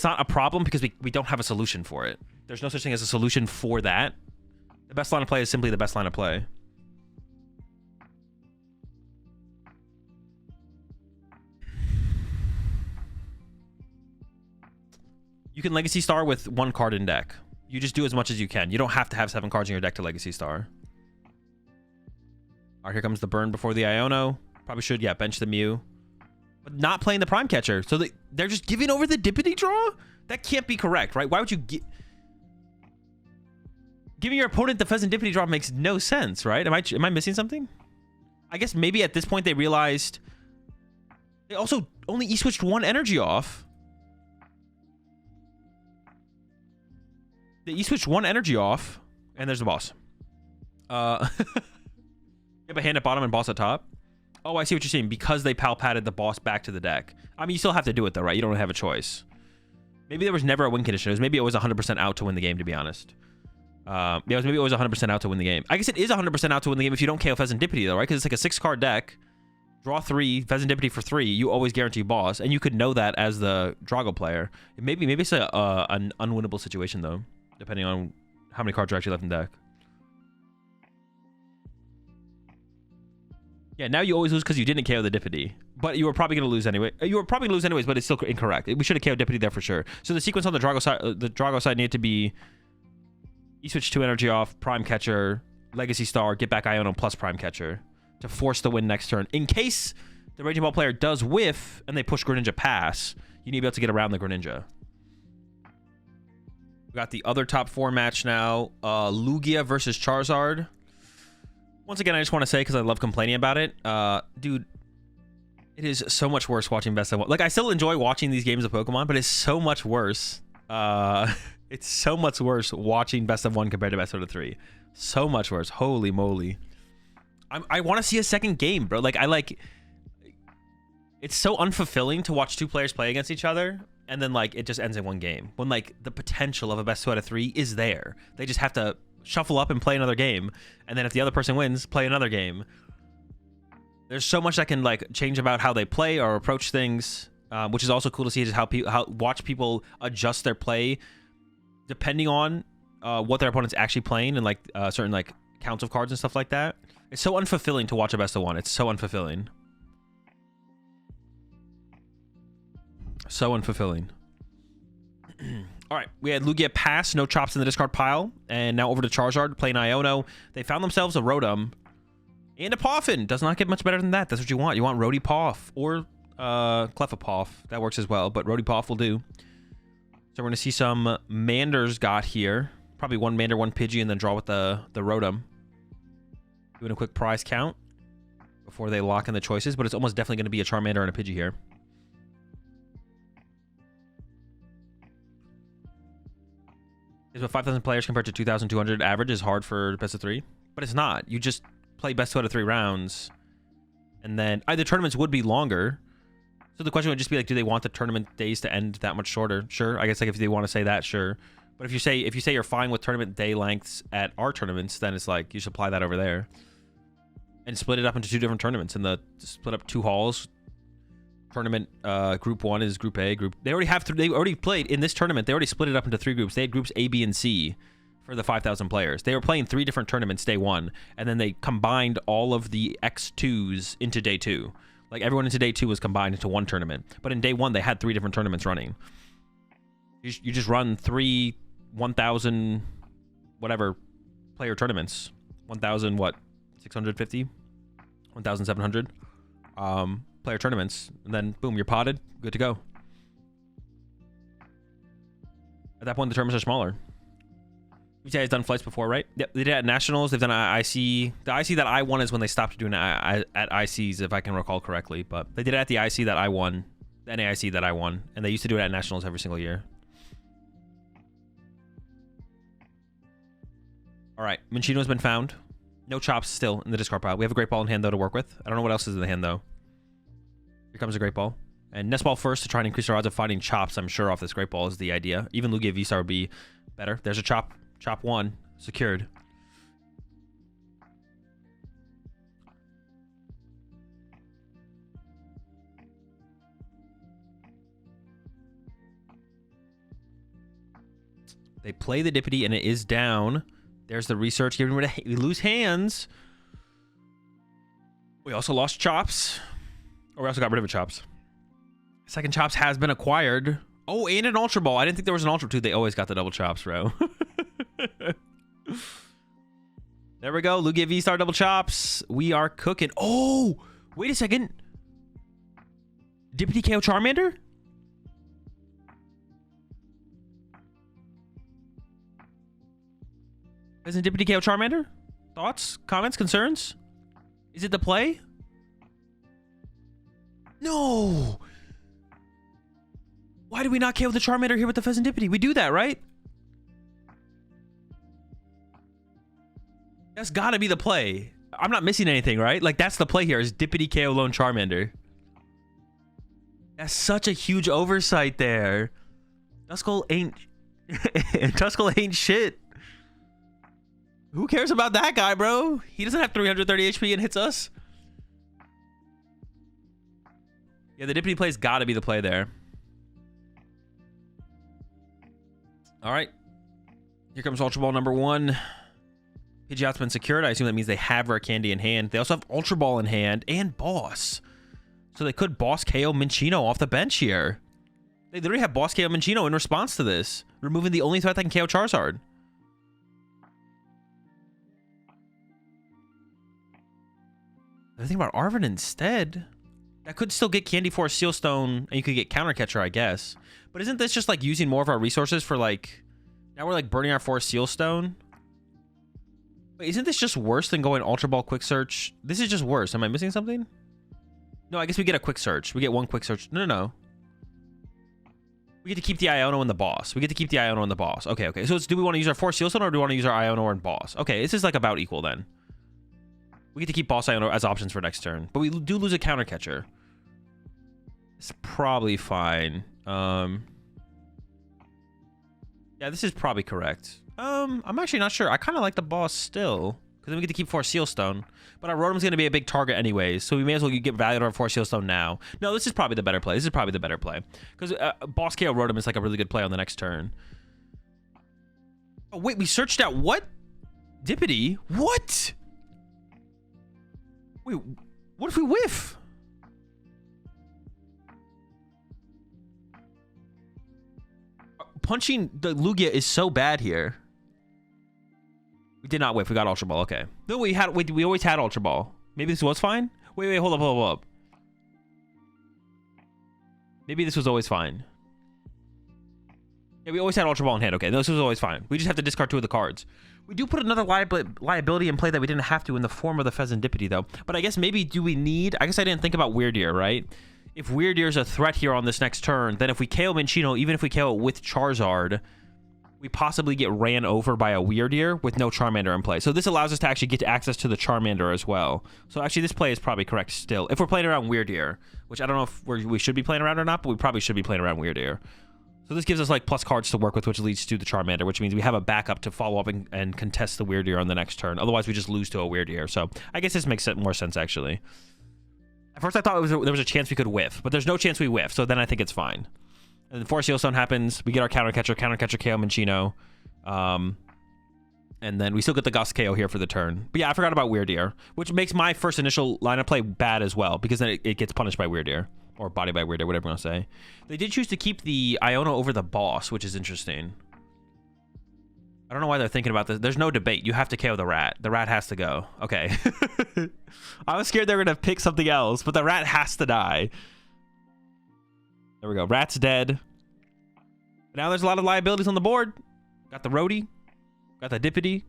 not a problem because we don't have a solution for it. There's no such thing as a solution for that. The best line of play is simply the best line of play. You can Legacy Star with one card in deck. You just do as much as you can. You don't have to have 7 cards in your deck to Legacy Star. All right, here comes the burn before the Iono. Probably should, yeah, bench the Mew. But not playing the Prime Catcher. So they're just giving over the Dippity draw? That can't be correct, right? Why would you giving your opponent the Pheasant Dippity draw makes no sense, right? Am I missing something? I guess maybe at this point they realized they also only E-switched one energy off. They E-switched one energy off, and there's the boss. You have a hand at bottom and boss at top. Oh, I see what you're saying. Because they palpated the boss back to the deck. I mean, you still have to do it, though, right? You don't have a choice. Maybe there was never a win condition. Maybe it was 100% out to win the game, to be honest. Maybe it was 100% out to win the game. I guess it is 100% out to win the game if you don't KO Pheasant Dippity, though, right? Because it's like a 6-card deck. Draw 3, Pheasant Dippity for 3. You always guarantee boss. And you could know that as the Drago player. Maybe it's an unwinnable situation, though, depending on how many cards are actually left in deck. Yeah, now you always lose because you didn't KO the Dippity. But you were probably going to lose anyway. You were probably going to lose anyways, but it's still incorrect. We should have KO'd Dippity there for sure. So the sequence on the Drago side needed to be E-switch 2 energy off, Prime Catcher, Legacy Star, get back Iono plus Prime Catcher to force the win next turn. In case the Raging Ball player does whiff and they push Greninja pass, you need to be able to get around the Greninja. We got the other top 4 match now. Lugia versus Charizard. Once again, I just want to say, because I love complaining about it, dude, It is so much worse watching best of one. Like, I still enjoy watching these games of Pokemon, but it's so much worse. It's so much worse watching best of one compared to best of three. So much worse. Holy moly. I want to see a second game, bro. Like, it's so unfulfilling to watch two players play against each other, and then, like, it just ends in one game. When, like, the potential of a best 2 out of 3 is there. They just have to shuffle up and play another game, and then if the other person wins, play another game. There's so much that can, like, change about how they play or approach things, which is also cool to see, just how watch people adjust their play depending on what their opponent's actually playing and, like, certain, like, counts of cards and stuff like that. It's so unfulfilling to watch a best of one. It's so unfulfilling. So unfulfilling. All right, we had Lugia pass, no chops in the discard pile, and now over to Charizard playing Iono. They found themselves a Rotom and a Poffin. Does not get much better than that. That's what you want. You want Rody Poff or Clefaipoff. That works as well, but Rody Poff will do. So we're going to see some Manders got here. Probably one Mander, one Pidgey, and then draw with the Rotom. Doing a quick prize count before they lock in the choices, but it's almost definitely going to be a Charmander and a Pidgey here. With 5,000 players compared to 2,200 average is hard for best of 3, but it's not. You just play best 2 out of 3 rounds, and then the tournaments would be longer. So the question would just be like, do they want the tournament days to end that much shorter? Sure, I guess like if they want to say that, sure. But if you say you're fine with tournament day lengths at our tournaments, then it's like you should apply that over there and split it up into 2 different tournaments. And split up 2 halls. Tournament group 1 is group A. They already played in this tournament. They already split it up into 3 groups. They had groups A, B, and C for the 5,000 players. They were playing 3 different tournaments day 1, and then they combined all of the X2s into day 2. Like, everyone into day 2 was combined into 1 tournament, but in day 1 they had 3 different tournaments running. You just run 3 1,000 whatever player tournaments. 1,000 what? 650? 1,700 player tournaments, and then boom, you're potted, good to go. At that point, the tournaments are smaller. UTI has done flights before, right? Yep, they did at Nationals. They've done IC. The IC that I won is when they stopped doing it at ICs, if I can recall correctly. But they did it at the IC that I won, the NAIC that I won, and they used to do it at Nationals every single year. All right, Minchino's been found. No chops still in the discard pile. We have a Great Ball in hand, though, to work with. I don't know what else is in the hand, though. Here comes a Great Ball. And Nest Ball first to try and increase our odds of finding chops, I'm sure, off this Great Ball is the idea. Even Lugia V-Star would be better. There's a chop. Chop 1. Secured. They play the Dippity, and it is down. There's the research. Getting rid of... We lose hands. We also lost chops. Or we also got rid of a chops. Second chops has been acquired. Oh, and an Ultra Ball. I didn't think there was an Ultra 2. They always got the double chops, bro. There we go. Lugia V-Star double chops. We are cooking. Oh, wait a second. Dippity KO Charmander? Isn't Dippity KO Charmander? Thoughts? Comments? Concerns? Is it the play? No! Why do we not KO the Charmander here with the Pheasantipity? We do that, right? That's gotta be the play. I'm not missing anything, right? Like, that's the play here, is Dippity KO lone Charmander. That's such a huge oversight there. Duskull ain't... Duskull ain't shit. Who cares about that guy, bro? He doesn't have 330 HP and hits us. Yeah, the Dippity play's gotta be the play there. All right. Here comes Ultra Ball number 1. Pidgeot's been secured. I assume that means they have Rare Candy in hand. They also have Ultra Ball in hand and Boss. So they could Boss KO Minchino off the bench here. They literally have Boss KO Minchino in response to this, removing the only threat that can KO Charizard. I think about Arven instead. That could still get Candy Force, Seal Stone, and you could get Counter Catcher, I guess. But isn't this just like using more of our resources for like... Now we're like burning our Force Seal Stone? Wait, isn't this just worse than going Ultra Ball Quick Search? This is just worse. Am I missing something? No, I guess we get a quick search. We get one quick search. No, no, no. We get to keep the Iono and the boss. We get to keep the Iono and the boss. Okay, okay. So do we want to use our Force Seal Stone or do we want to use our Iono and boss? Okay, this is like about equal then. We get to keep boss Iono as options for next turn. But we do lose a counter catcher. It's probably fine. Yeah, this is probably correct. I'm actually not sure. I kind of like the boss still. Because then we get to keep Force Seal Stone. But our Rotom's going to be a big target anyways. So we may as well get value to our Force Seal Stone now. No, this is probably the better play. This is probably the better play. Because boss KO Rotom is like a really good play on the next turn. Oh, wait. We searched out what? Dippity? What? Wait. What if we whiff? Punching the Lugia is so bad here. We did not whiff. We got Ultra Ball. Okay. No, we always had Ultra Ball. Maybe this was fine? Wait, hold up, hold up. Maybe this was always fine. Yeah, we always had Ultra Ball in hand. Okay, this was always fine. We just have to discard 2 of the cards. We do put another liability in play that we didn't have to in the form of the Pheasantipity, though. But I guess maybe do we need... I guess I didn't think about Weird Ear, right? If Weird Ear is a threat here on this next turn, then if we KO Minccino, even if we KO it with Charizard... we possibly get ran over by a Weird Ear with no Charmander in play. So this allows us to actually get access to the Charmander as well. So actually this play is probably correct still. If we're playing around Weird Ear, which I don't know if we should be playing around or not, but we probably should be playing around Weird Ear. So this gives us like plus cards to work with, which leads to the Charmander, which means we have a backup to follow up and contest the Weird Ear on the next turn. Otherwise we just lose to a Weird Ear. So I guess this makes more sense actually. At first I thought there was a chance we could whiff, but there's no chance we whiff. So then I think it's fine. And then Force Seal Stone happens. We get our counter catcher KO Minccino. And then we still get the Gust KO here for the turn. But yeah, I forgot about Weird Ear, which makes my first initial lineup play bad as well, because then it gets punished by Weird Ear, or body by Weird Ear, whatever you want to say. They did choose to keep the Iono over the boss, which is interesting. I don't know why they're thinking about this. There's no debate. You have to KO the rat. The rat has to go. Okay. I was scared they were going to pick something else, but the rat has to die. There we go. Rat's dead. Now there's a lot of liabilities on the board. Got the Roadie. Got the Dippity.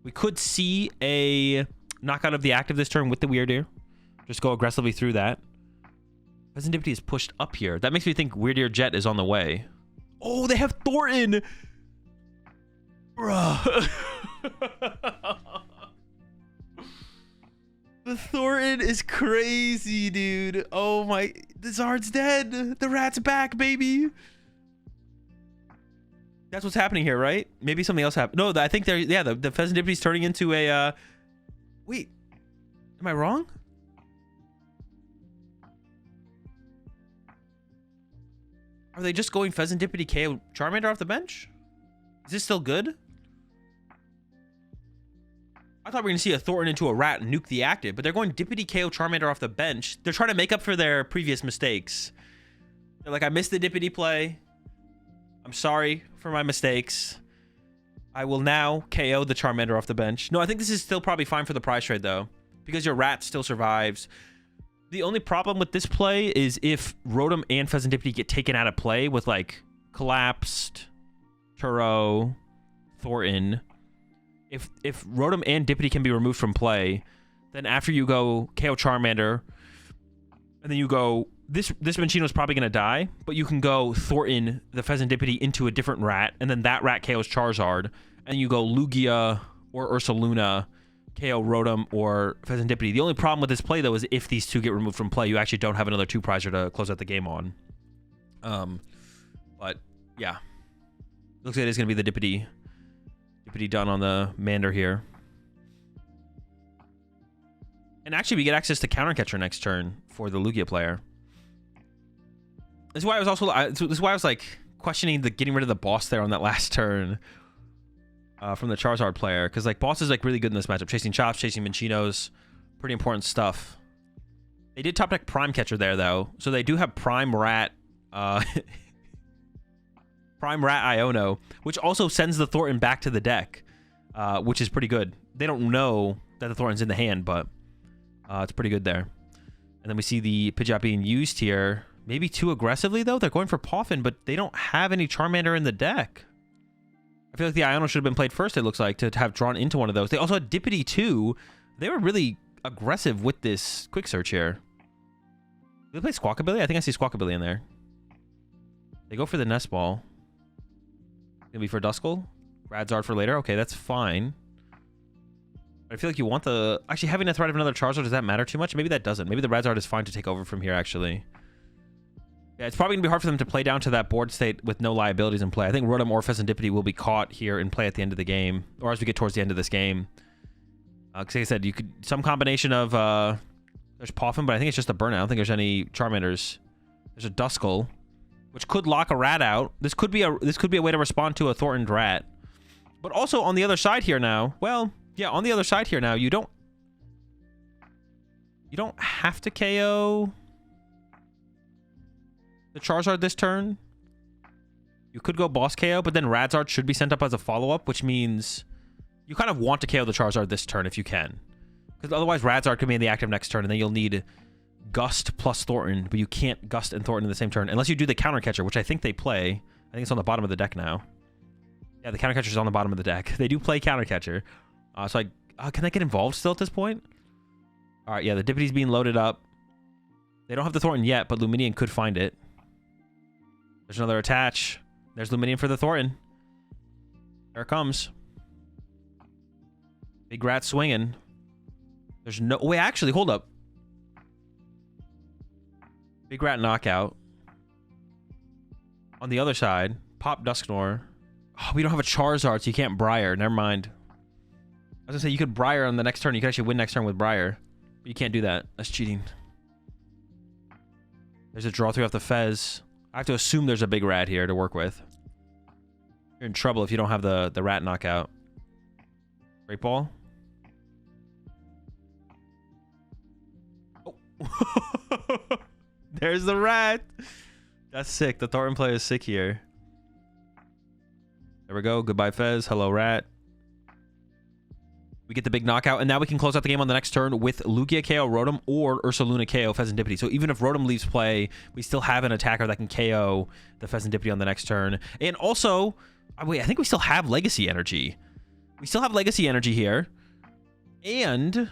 We could see a knockout of the active this turn with the Weird Ear. Just go aggressively through that. Pheasantipity is pushed up here. That makes me think Weird Ear Jet is on the way. Oh, they have Thornton! Bruh. The Thornton is crazy, dude. Oh my... The Zard's dead. The rat's back, baby. That's what's happening here, right? Maybe something else happened. No, I think they're... Yeah, the Pheasantipity is turning into a... Wait. Am I wrong? Are they just going Pheasantipity KO Charmander off the bench? Is this still good? I thought we were going to see a Thornton into a rat and nuke the active, but they're going Dippity KO Charmander off the bench. They're trying to make up for their previous mistakes. They're like, I missed the Dippity play. I'm sorry for my mistakes. I will now KO the Charmander off the bench. No, I think this is still probably fine for the prize trade, though, because your rat still survives. The only problem with this play is if Rotom and Pheasantipity get taken out of play with, like, Collapsed, Turo, Thornton. If Rotom and Dippity can be removed from play, then after you go KO Charmander, and then you go... This Minccino is probably going to die, but you can go Thornton, the Pheasantipity, into a different rat, and then that rat KOs Charizard, and you go Lugia or Ursaluna, KO Rotom or Pheasantipity. The only problem with this play, though, is if these two get removed from play, you actually don't have another 2-prizer to close out the game on. But, yeah. Looks like it's going to be the Dippity done on the Mander here. And actually, we get access to Counter Catcher next turn for the Lugia player. This is why I was also... this is why I was, like, questioning the getting rid of the boss there on that last turn from the Charizard player. Because, like, boss is, like, really good in this matchup. Chasing Chops, chasing Mincinos. Pretty important stuff. They did top deck Prime Catcher there, though. So they do have Prime Rat... Prime Rat Iono, which also sends the Thornton back to the deck, which is pretty good. They don't know that the Thornton's in the hand, but it's pretty good there. And then we see the Pidgeot being used here. Maybe too aggressively, though. They're going for Poffin, but they don't have any Charmander in the deck. I feel like the Iono should have been played first, it looks like, to have drawn into one of those. They also had Dippity, too. They were really aggressive with this Quick Search here. Do they play Squawkabilly? I think I see Squawkabilly in there. They go for the Nest Ball. Gonna be for Duskull. Radzard for later. Okay, that's fine. I feel like you want the... Actually, having the threat of another Charizard, does that matter too much? Maybe that doesn't. Maybe the Radzard is fine to take over from here, actually. Yeah, it's probably going to be hard for them to play down to that board state with no liabilities in play. I think Rotom or Fezandipity will be caught here in play at the end of the game. Or as we get towards the end of this game. Because like I said, you could... Some combination of... there's Poffin, but I think it's just a burnout. I don't think there's any Charmanders. There's a Duskull, which could lock a Rat out. This could be a way to respond to a Thorntoned Rat. But also on the other side here now... Well... Yeah, on the other side here now, you don't have to KO the Charizard this turn. You could go boss KO, but then Radzard should be sent up as a follow-up, which means you kind of want to KO the Charizard this turn if you can. Because otherwise Radzard could be in the active next turn, and then you'll need Gust plus Thornton, but you can't Gust and Thornton in the same turn, unless you do the Counter Catcher, which I think they play. I think it's on the bottom of the deck now. Yeah, the Counter Catcher is on the bottom of the deck. They do play Counter Catcher. So can I get involved still at this point? All right, yeah, the Dippity's being loaded up. They don't have the Thornton yet, but Luminion could find it. There's another attach. There's Luminion for the Thornton. There it comes. Big Rat swinging. There's no... Wait, actually, hold up. Big Rat knockout. On the other side, pop Dusknoir. Oh, we don't have a Charizard, so you can't Briar. Never mind. I was gonna say, you could Briar on the next turn. You could actually win next turn with Briar. But you can't do that. That's cheating. There's a draw through off the Fez. I have to assume there's a big Rat here to work with. You're in trouble if you don't have the Rat knockout. Great Ball. Oh. There's the Rat. That's sick. The Thornton play is sick here. There we go. Goodbye, Fez. Hello, Rat. We get the big knockout, and now we can close out the game on the next turn with Lugia KO Rotom or Ursaluna KO Fezandipity. So even if Rotom leaves play, we still have an attacker that can KO the Fezandipity on the next turn. And also, wait, I think we still have Legacy Energy. We still have Legacy Energy here. And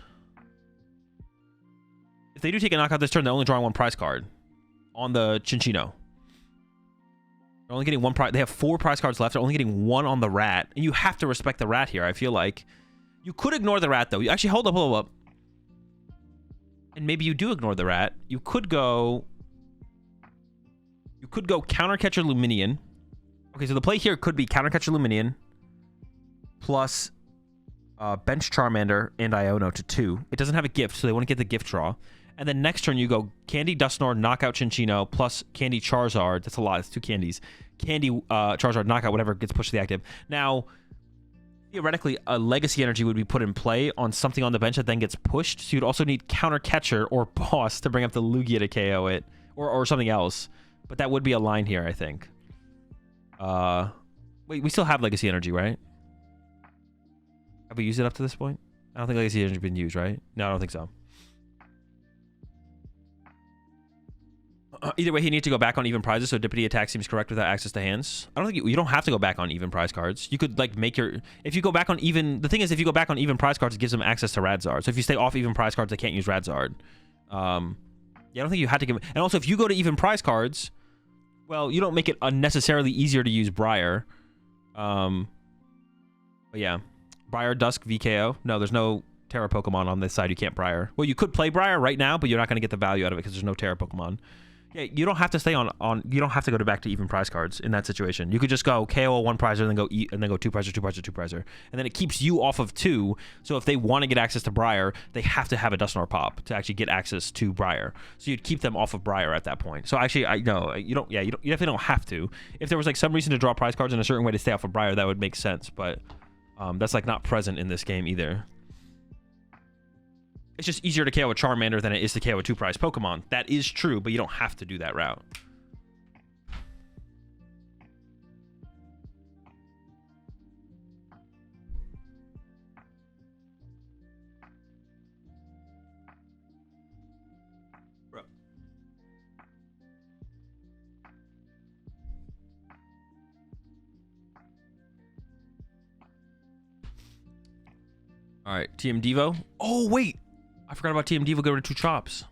if they do take a knockout this turn, they're only drawing one prize card on the Chinchino. They're only getting one prize. They have 4 prize cards left. They're only getting 1 on the Rat. And you have to respect the Rat here, I feel like. You could ignore the Rat, though. You actually, hold up. And maybe you do ignore the Rat. You could go Counter Catcher Luminion. Okay, so the play here could be Counter Catcher Luminion plus Bench Charmander and Iono to 2. It doesn't have a gift, so they want to get the gift draw. And then next turn you go Candy Dusknoir, Knockout Chinchino, plus Candy Charizard. That's a lot. It's 2 candies. Candy Charizard, Knockout, whatever gets pushed to the active. Now, theoretically, a Legacy Energy would be put in play on something on the bench that then gets pushed. So you'd also need Counter Catcher or Boss to bring up the Lugia to KO it. Or something else. But that would be a line here, I think. Wait, we still have Legacy Energy, right? Have we used it up to this point? I don't think Legacy Energy has been used, right? No, I don't think so. Either way, he needs to go back on even prizes, so Dippity attack seems correct without access to hands. I don't think you don't have to go back on even prize cards. You could like make your... If you go back on even... The thing is, if you go back on even prize cards, it gives them access to Radzard. So if you stay off even prize cards, they can't use Radzard. Yeah, I don't think you had to give... And also, if you go to even prize cards, well, you don't make it unnecessarily easier to use Briar. But yeah. Briar, Dusk, VKO. No, there's no Terra Pokemon on this side. You can't Briar. Well, you could play Briar right now, but you're not going to get the value out of it because there's no Terra Pokemon. Yeah, you don't have to stay on you don't have to go back to even prize cards in that situation. You could just go KO 1 prizer and then go and then go 2 prizer, 2 prizer, 2 prizer. And then it keeps you off of 2. So if they want to get access to Briar, they have to have a Dusknoir pop to actually get access to Briar. So you'd keep them off of Briar at that point. So actually you definitely don't have to. If there was like some reason to draw prize cards in a certain way to stay off of Briar, that would make sense, but that's like not present in this game either. It's just easier to KO a Charmander than it is to KO a 2 prize Pokemon. That is true, but you don't have to do that route. Bro. All right, TM Devo. Oh, wait. I forgot about TM Devo. Go to 2 chops.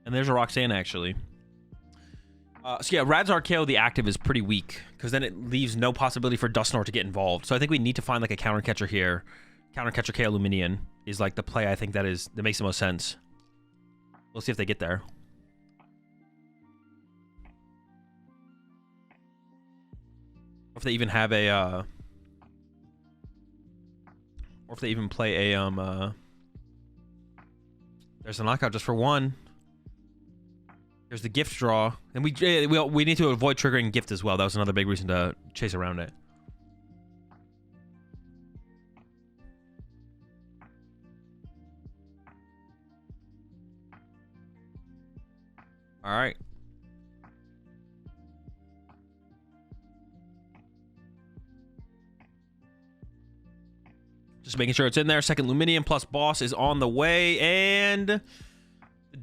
And there's a Roxanne, actually. So yeah, Rad's RKO, the active, is pretty weak, because then it leaves no possibility for Dusknoir to get involved. So I think we need to find like a counter catcher here. Counter catcher KO Luminion is like the play I think that makes the most sense. We'll see if they get there. Or if they even have a or if they even play a there's a knockout just for one. There's the gift draw, and we need to avoid triggering gift as well. That was another big reason to chase around it. All right. Just making sure it's in there. Second Luminium plus boss is on the way, and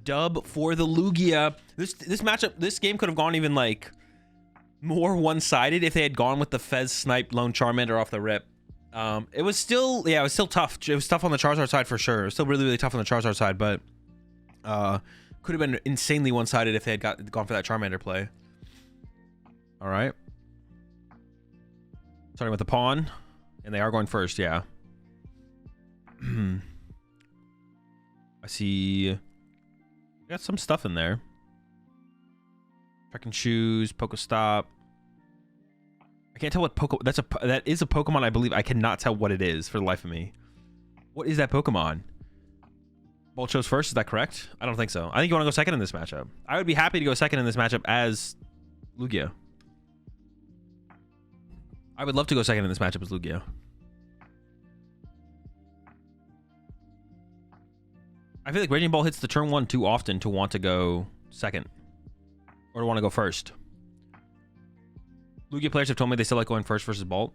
dub for the Lugia. This matchup, this game could have gone even like more one-sided if they had gone with the Fez snipe lone Charmander off the rip. It was still, yeah, it was still tough. It was tough on the Charizard side for sure. It was still really, really tough on the Charizard side, but could have been insanely one-sided if they had gone for that Charmander play. All right. Starting with the pawn, and they are going first, yeah. I see. Got some stuff in there. Track and shoes, Pokestop. I can't tell what that is a Pokemon, I believe. I cannot tell what it is for the life of me. What is that Pokemon? Bolt chose first, is that correct? I don't think so. I think you want to go second in this matchup. I would be happy to go second in this matchup as Lugia. I would love to go second in this matchup as Lugia. I feel like Raging Ball hits the turn one too often to want to go second. Or to want to go first. Lugia players have told me they still like going first versus Bolt.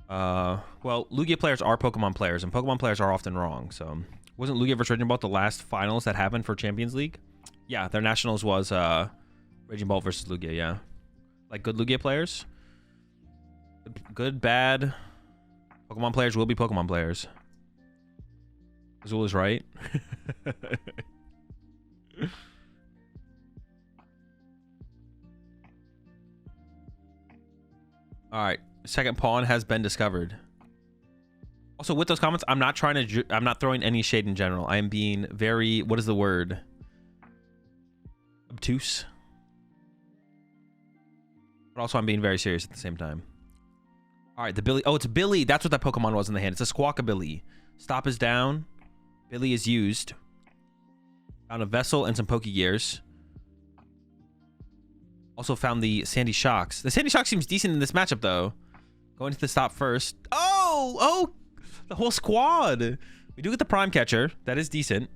Well, Lugia players are Pokemon players, and Pokemon players are often wrong, so... Wasn't Lugia versus Raging Bolt the last finals that happened for Champions League? Yeah, their nationals was Raging Bolt versus Lugia, yeah. Like, good Lugia players? Good, bad... Pokemon players will be Pokemon players. Azul is right. All right, second pawn has been discovered. Also, with those comments, I'm not throwing any shade in general. I am being very, what is the word? Obtuse. But also, I'm being very serious at the same time. All right, the Billy. Oh, it's Billy. That's what that Pokemon was in the hand. It's a Squawkabilly. Stop is down. Billy is used. Found a Vessel and some Pokegears. Also found the Sandy Shocks. The Sandy Shock seems decent in this matchup, though. Going to the stop first. Oh! The whole squad! We do get the Prime Catcher. That is decent.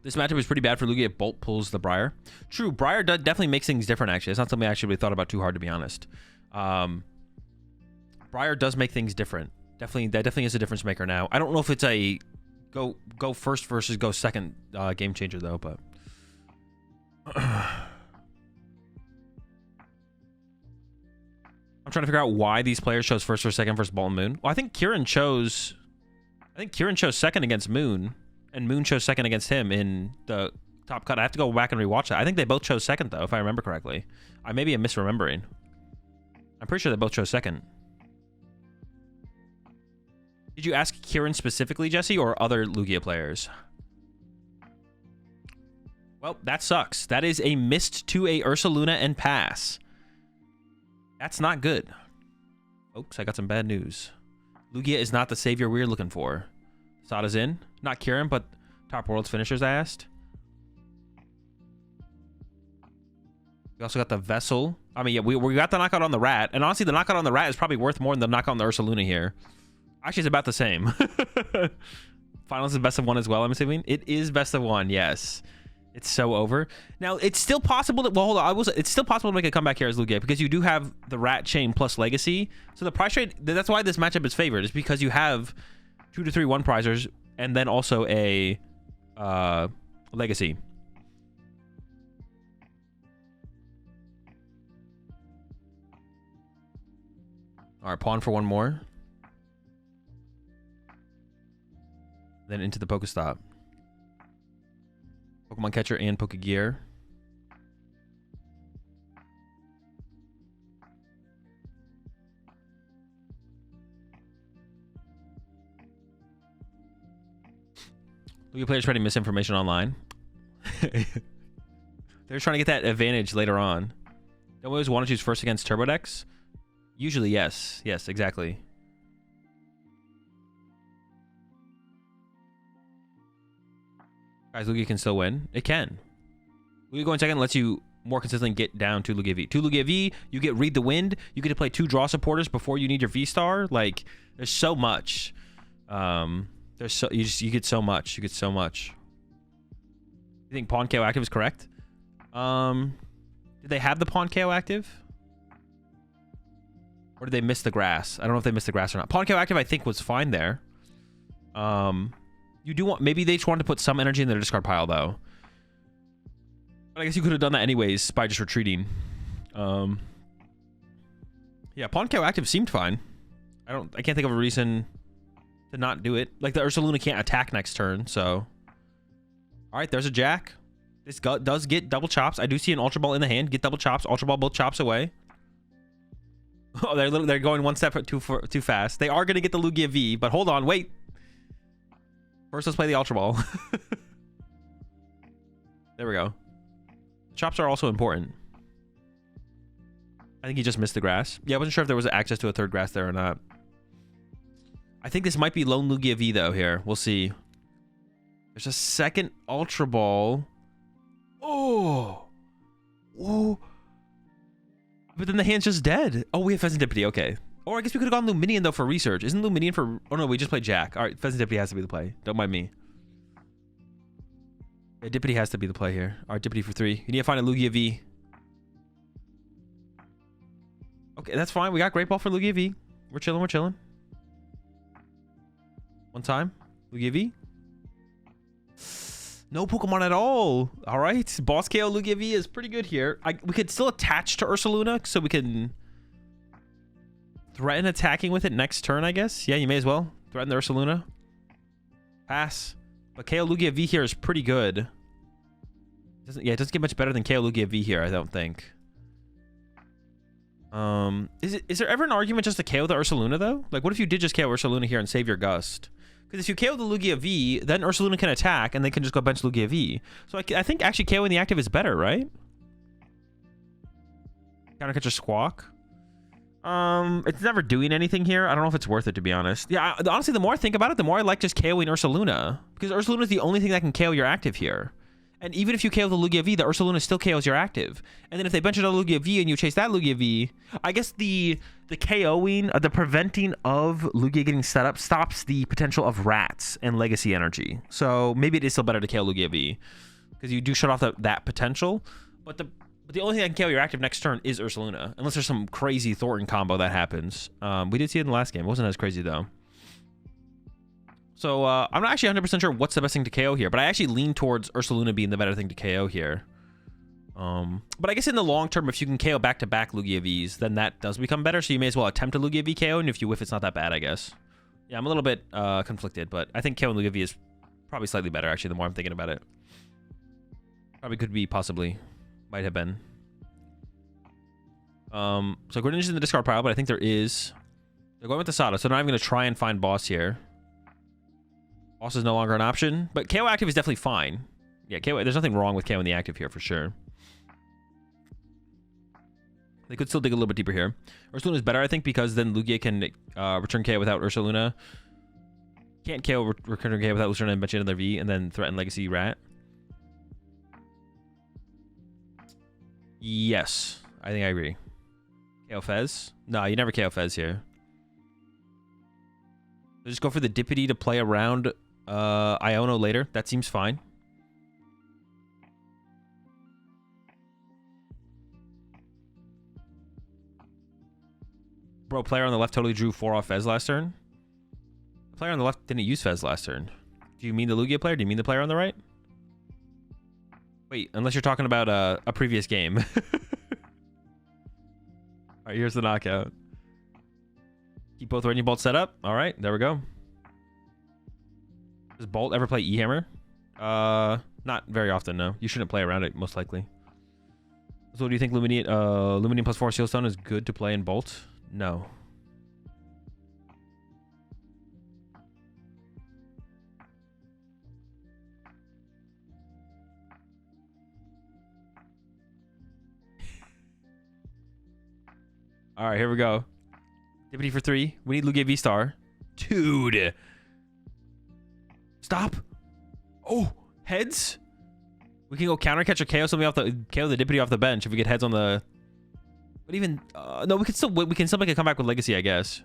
This matchup is pretty bad for Lugia if Bolt pulls the Briar. True, Briar definitely makes things different, actually. It's not something I actually really thought about too hard, to be honest. Briar does make things different. That definitely is a difference maker now. I don't know if it's a go first versus go second game changer though, but I'm trying to figure out why these players chose first or second versus Ball and Moon. Well, I think Kieran chose second against Moon, and Moon chose second against him in the top cut. I have to go back and rewatch that. I think they both chose second though, if I remember correctly. I maybe am misremembering. I'm pretty sure they both chose second. Did you ask Kieran specifically, Jesse, or other Lugia players? Well, that sucks. That is a missed to a Ursaluna and pass. That's not good. Folks, I got some bad news. Lugia is not the savior we're looking for. Sada's in. Not Kieran, but Top World's finishers, I asked. We also got the Vessel. I mean, yeah, we got the knockout on the Rat. And honestly, the knockout on the Rat is probably worth more than the knockout on the Ursaluna here. Actually, it's about the same. Finals is best of one as well, I'm assuming. It is best of one, yes. It's so over. Now, it's still possible to... Well, hold on. It's still possible to make a comeback here as Lugia because you do have the Rat Chain plus Legacy. So the price trade... That's why this matchup is favored. Is because you have 2 to 3 1-prizers and then also a Legacy. All right, pawn for one more. then into the Pokestop. Pokemon Catcher and Pokegear. Lugia players spreading misinformation online. They're trying to get that advantage later on. Don't we always want to choose first against Turbo decks? Usually, yes. Yes, exactly. Guys, Lugia can still win. It can. Lugia going second lets you more consistently get down to Lugia V. 2 Lugia V, you get Read the Wind. You get to play 2 draw supporters before you need your V-Star. Like, there's so much. You get so much. You get so much. You think Pawn KO active is correct? Did they have the Pawn KO active? Or did they miss the grass? I don't know if they missed the grass or not. Pawn KO active, I think, was fine there. You do want... Maybe they just wanted to put some energy in their discard pile, though. But I guess you could have done that anyways by just retreating. Yeah, Pawn KO active seemed fine. I can't think of a reason to not do it. Like, the Ursaluna can't attack next turn, so... Alright, there's a Jack. This does get double chops. I do see an Ultra Ball in the hand. Get double chops. Ultra Ball both chops away. Oh, they're going one step too fast. They are going to get the Lugia V, but hold on, wait. First, let's play the Ultra Ball. There we go. Chops are also important. I think he just missed the grass. Yeah, I wasn't sure if there was access to a third grass there or not. I think this might be lone Lugia V, though, here. We'll see. There's a second Ultra Ball. Oh. Whoa. But then the hand's just dead. Oh, we have Pheasantipity. Okay. Or I guess we could have gone Luminion, though, for research. Isn't Luminion for... Oh, no, we just played Jack. All right, Pheasantipity has to be the play. Don't mind me. Yeah, Dippity has to be the play here. All right, Dippity for 3. You need to find a Lugia V. Okay, that's fine. We got Great Ball for Lugia V. We're chilling. We're chilling. One time. Lugia V. No Pokemon at all. All right. Boss KO Lugia V is pretty good here. We could still attach to Ursaluna so we can threaten attacking with it next turn, I guess. Yeah, you may as well. Threaten the Ursaluna. Pass. But KO Lugia V here is pretty good. It doesn't get much better than KO Lugia V here, I don't think. Is there ever an argument just to KO the Ursaluna, though? Like, what if you did just KO Ursaluna here and save your Gust? Because if you KO the Lugia V, then Ursaluna can attack, and they can just go bench Lugia V. So I think actually KOing the active is better, right? Countercatcher Squawk. It's never doing anything here. I don't know if it's worth it, to be honest. Yeah, honestly, the more I think about it, the more I like just KOing Ursaluna. Because Ursaluna is the only thing that can KO your active here. And even if you KO the Lugia V, the Ursaluna still KOs your active. And then if they bench another Lugia V and you chase that Lugia V, I guess the KOing, the preventing of Lugia getting set up stops the potential of rats and legacy energy. So maybe it is still better to KO Lugia V. Because you do shut off that potential. But the only thing that can KO your active next turn is Ursaluna. Unless there's some crazy Thornton combo that happens. We did see it in the last game. It wasn't as crazy, though. So, I'm not actually 100% sure what's the best thing to KO here. But I actually lean towards Ursaluna being the better thing to KO here. But I guess in the long term, if you can KO back-to-back Lugia Vs, then that does become better. So you may as well attempt a Lugia V KO. And if you whiff, it's not that bad, I guess. Yeah, I'm a little bit conflicted. But I think KO and Lugia V is probably slightly better, actually, the more I'm thinking about it. Probably could be, possibly. Might have been. So Greninja's in the discard pile, but I think there is. They're going with the Sada, so now I'm going to try and find Boss here. Boss is no longer an option, but KO active is definitely fine. Yeah, KO. There's nothing wrong with KO in the active here for sure. They could still dig a little bit deeper here. Ursaluna is better, I think, because then Lugia can return KO without Ursaluna. Can't KO return KO without Ursaluna and bench another V, and then threaten Legacy Rat. Yes, I think I agree. KO Fez? No, you never KO Fez here. So just go for the Dippity to play around Iono later. That seems fine. Bro, player on the left totally drew 4 off Fez last turn. The player on the left didn't use Fez last turn. Do you mean the Lugia player? Do you mean the player on the right? Wait, unless you're talking about a previous game. All right, here's the knockout. Keep both Lightning Bolts set up. All right, there we go. Does Bolt ever play E-Hammer? Not very often, no. You shouldn't play around it, most likely. So do you think Luminium plus 4 Sealstone is good to play in Bolt? No. All right, here we go. Dippity for 3. We need Lugia V-Star. Dude. Stop. Oh, heads. We can go counter catch or KO something off the Dippity off the bench if we get heads on the. But even no, we can still make a comeback with Legacy, I guess.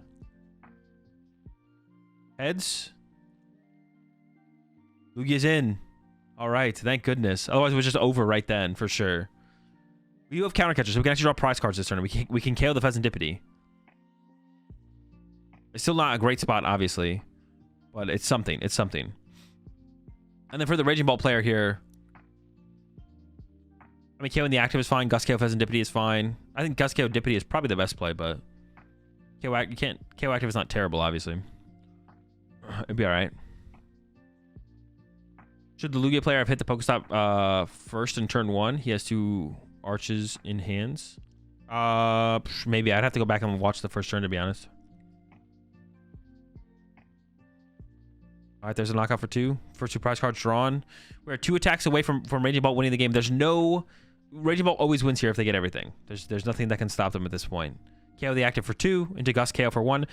Heads. Lugia's in. All right, thank goodness. Otherwise, it was just over right then for sure. We do have counter catchers, so we can actually draw prize cards this turn. We can KO the Pheasant Dippity. It's still not a great spot, obviously, but it's something. It's something. And then for the Raging Ball player here, I mean, KOing the active is fine. Gust KO Pheasant Dippity is fine. I think Gust KO Dippity is probably the best play, but KO active is not terrible, obviously. It'd be all right. Should the Lugia player have hit the Pokestop first in turn 1? He has 2 arches in hands. Maybe I'd have to go back and watch the first turn, to be honest. All right, there's a knockout for 2. First 2 prize cards drawn. We're 2 attacks away from Raging Ball winning the game. There's no... Raging Ball always wins here if they get everything. There's nothing that can stop them at this point. KO the active for 2, into Gust KO for 1.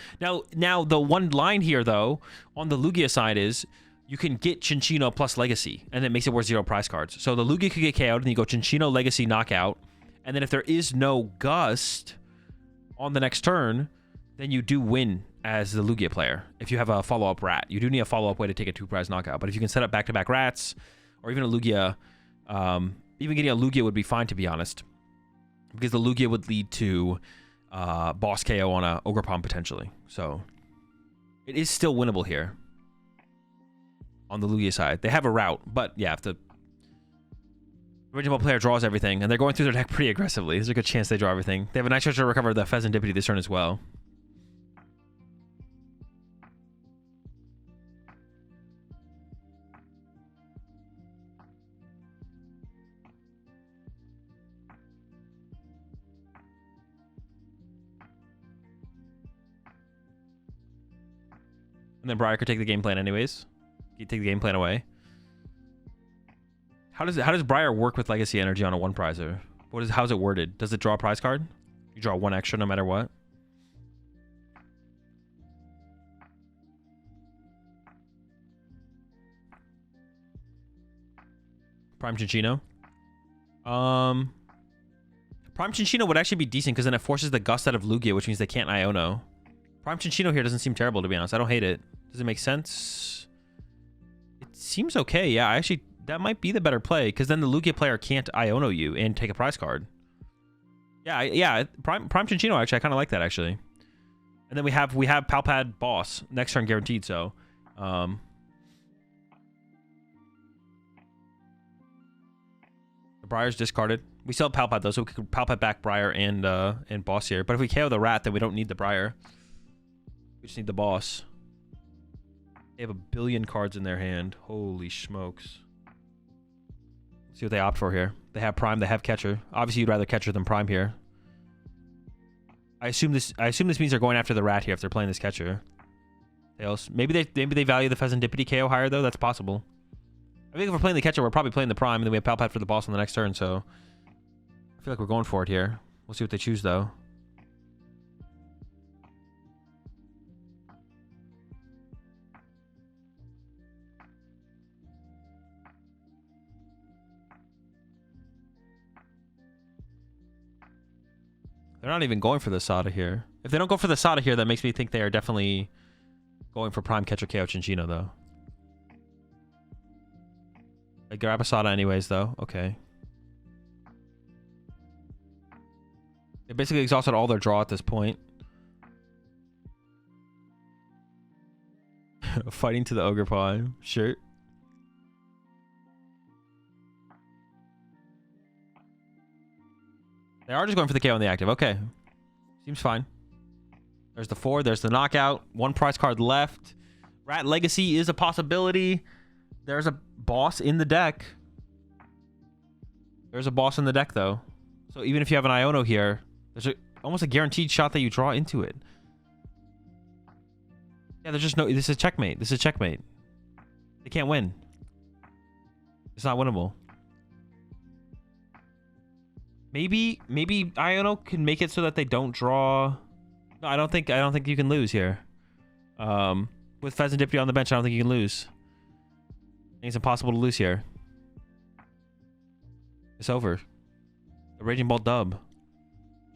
Now the one line here, though, on the Lugia side is you can get Chinchino plus Legacy, and it makes it worth 0 prize cards. So the Lugia could get KO'd, and you go Chinchino, Legacy, knockout. And then if there is no Gust on the next turn, then you do win as the Lugia player. If you have a follow-up rat, you do need a follow-up way to take a 2 prize knockout. But if you can set up back-to-back rats, or even a Lugia, even getting a Lugia would be fine, to be honest, because the Lugia would lead to boss KO on a Ogerpon potentially. So it is still winnable here on the Lugia side. They have a route, but yeah, if the original player draws everything, and they're going through their deck pretty aggressively, there's a good chance they draw everything. They have a nice chance to recover the Pheasant Dippity this turn as well. And then Briar could take the game plan anyways. You take the game plan away. How does Briar work with Legacy Energy on a 1 prizer? How's it worded? Does it draw a prize card? You draw 1 extra no matter what. Prime Chinchino. Prime Chinchino would actually be decent because then it forces the Gust out of Lugia, which means they can't Iono. Prime Chinchino here doesn't seem terrible, to be honest. I don't hate it. Does it make sense? It seems okay. Yeah, actually, that might be the better play because then the Lugia player can't Iono you and take a prize card. Yeah, Prime Chinchino, actually, I kind of like that, actually. And then we have Palpad Boss next turn guaranteed, so... the Briar's discarded. We still have Palpad, though, so we could Palpad back Briar and Boss here. But if we KO the Rat, then we don't need the Briar. We just need the Boss. They have a billion cards in their hand. Holy smokes. Let's see what they opt for here. They have Prime, they have Catcher. Obviously, you'd rather Catcher than Prime here. I assume this means they're going after the Rat here if they're playing this Catcher. Maybe they value the Pheasant Dippity KO higher, though. That's possible. I think if we're playing the Catcher, we're probably playing the Prime, and then we have Palpad for the Boss on the next turn, so... I feel like we're going for it here. We'll see what they choose, though. They're not even going for the Sada here. If they don't go for the Sada here, that makes me think they are definitely going for Prime Catcher KO Chinchino, though. They grab a Sada anyways, though. Okay. They basically exhausted all their draw at this point. Fighting to the Ogerpon. Sure. They are just going for the KO on the active. Okay. Seems fine. There's the 4. There's the knockout. 1 prize card left. Rat Legacy is a possibility. There's a boss in the deck. There's a boss in the deck, though. So even if you have an Iono here, there's almost a guaranteed shot that you draw into it. Yeah, there's just no... This is checkmate. This is checkmate. They can't win. It's not winnable. Maybe Iono can make it so that they don't draw... No, I don't think you can lose here. With Pheasantipity on the bench, I don't think you can lose. I think it's impossible to lose here. It's over. The Raging Bolt dub.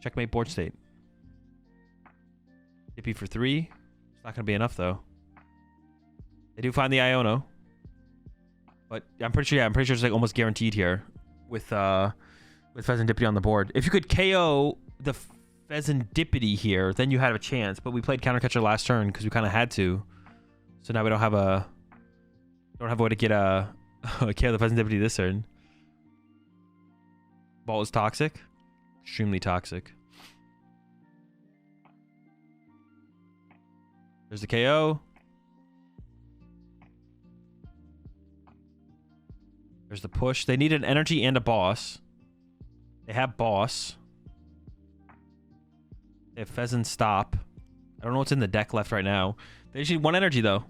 Checkmate board state. Dippy for 3. It's not going to be enough, though. They do find the Iono. But I'm pretty sure it's like almost guaranteed here with Pheasantipity on the board. If you could KO the Pheasantipity here, then you had a chance. But we played Countercatcher last turn because we kind of had to. So now we don't have a way to get a KO the Pheasantipity this turn. Ball is toxic. Extremely toxic. There's the KO. There's the push. They need an energy and a boss. They have boss. They have Pheasant Stop. I don't know what's in the deck left right now. They just need 1 energy, though.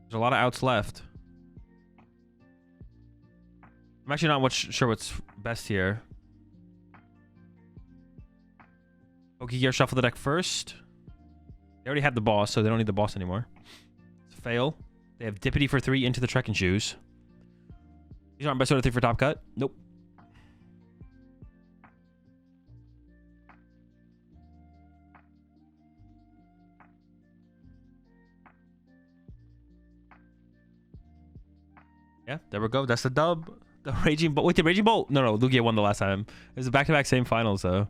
There's a lot of outs left. I'm actually not sure what's best here. Pokegear shuffle the deck first. They already have the boss, so they don't need the boss anymore. It's a fail. They have Dippity for 3 into the Trekking Shoes. These aren't best order 3 for top cut. Nope. Yeah, there we go. That's the dub. The Raging Bolt. Wait, the Raging Bolt? No, Lugia won the last time. It was a back-to-back same finals, though.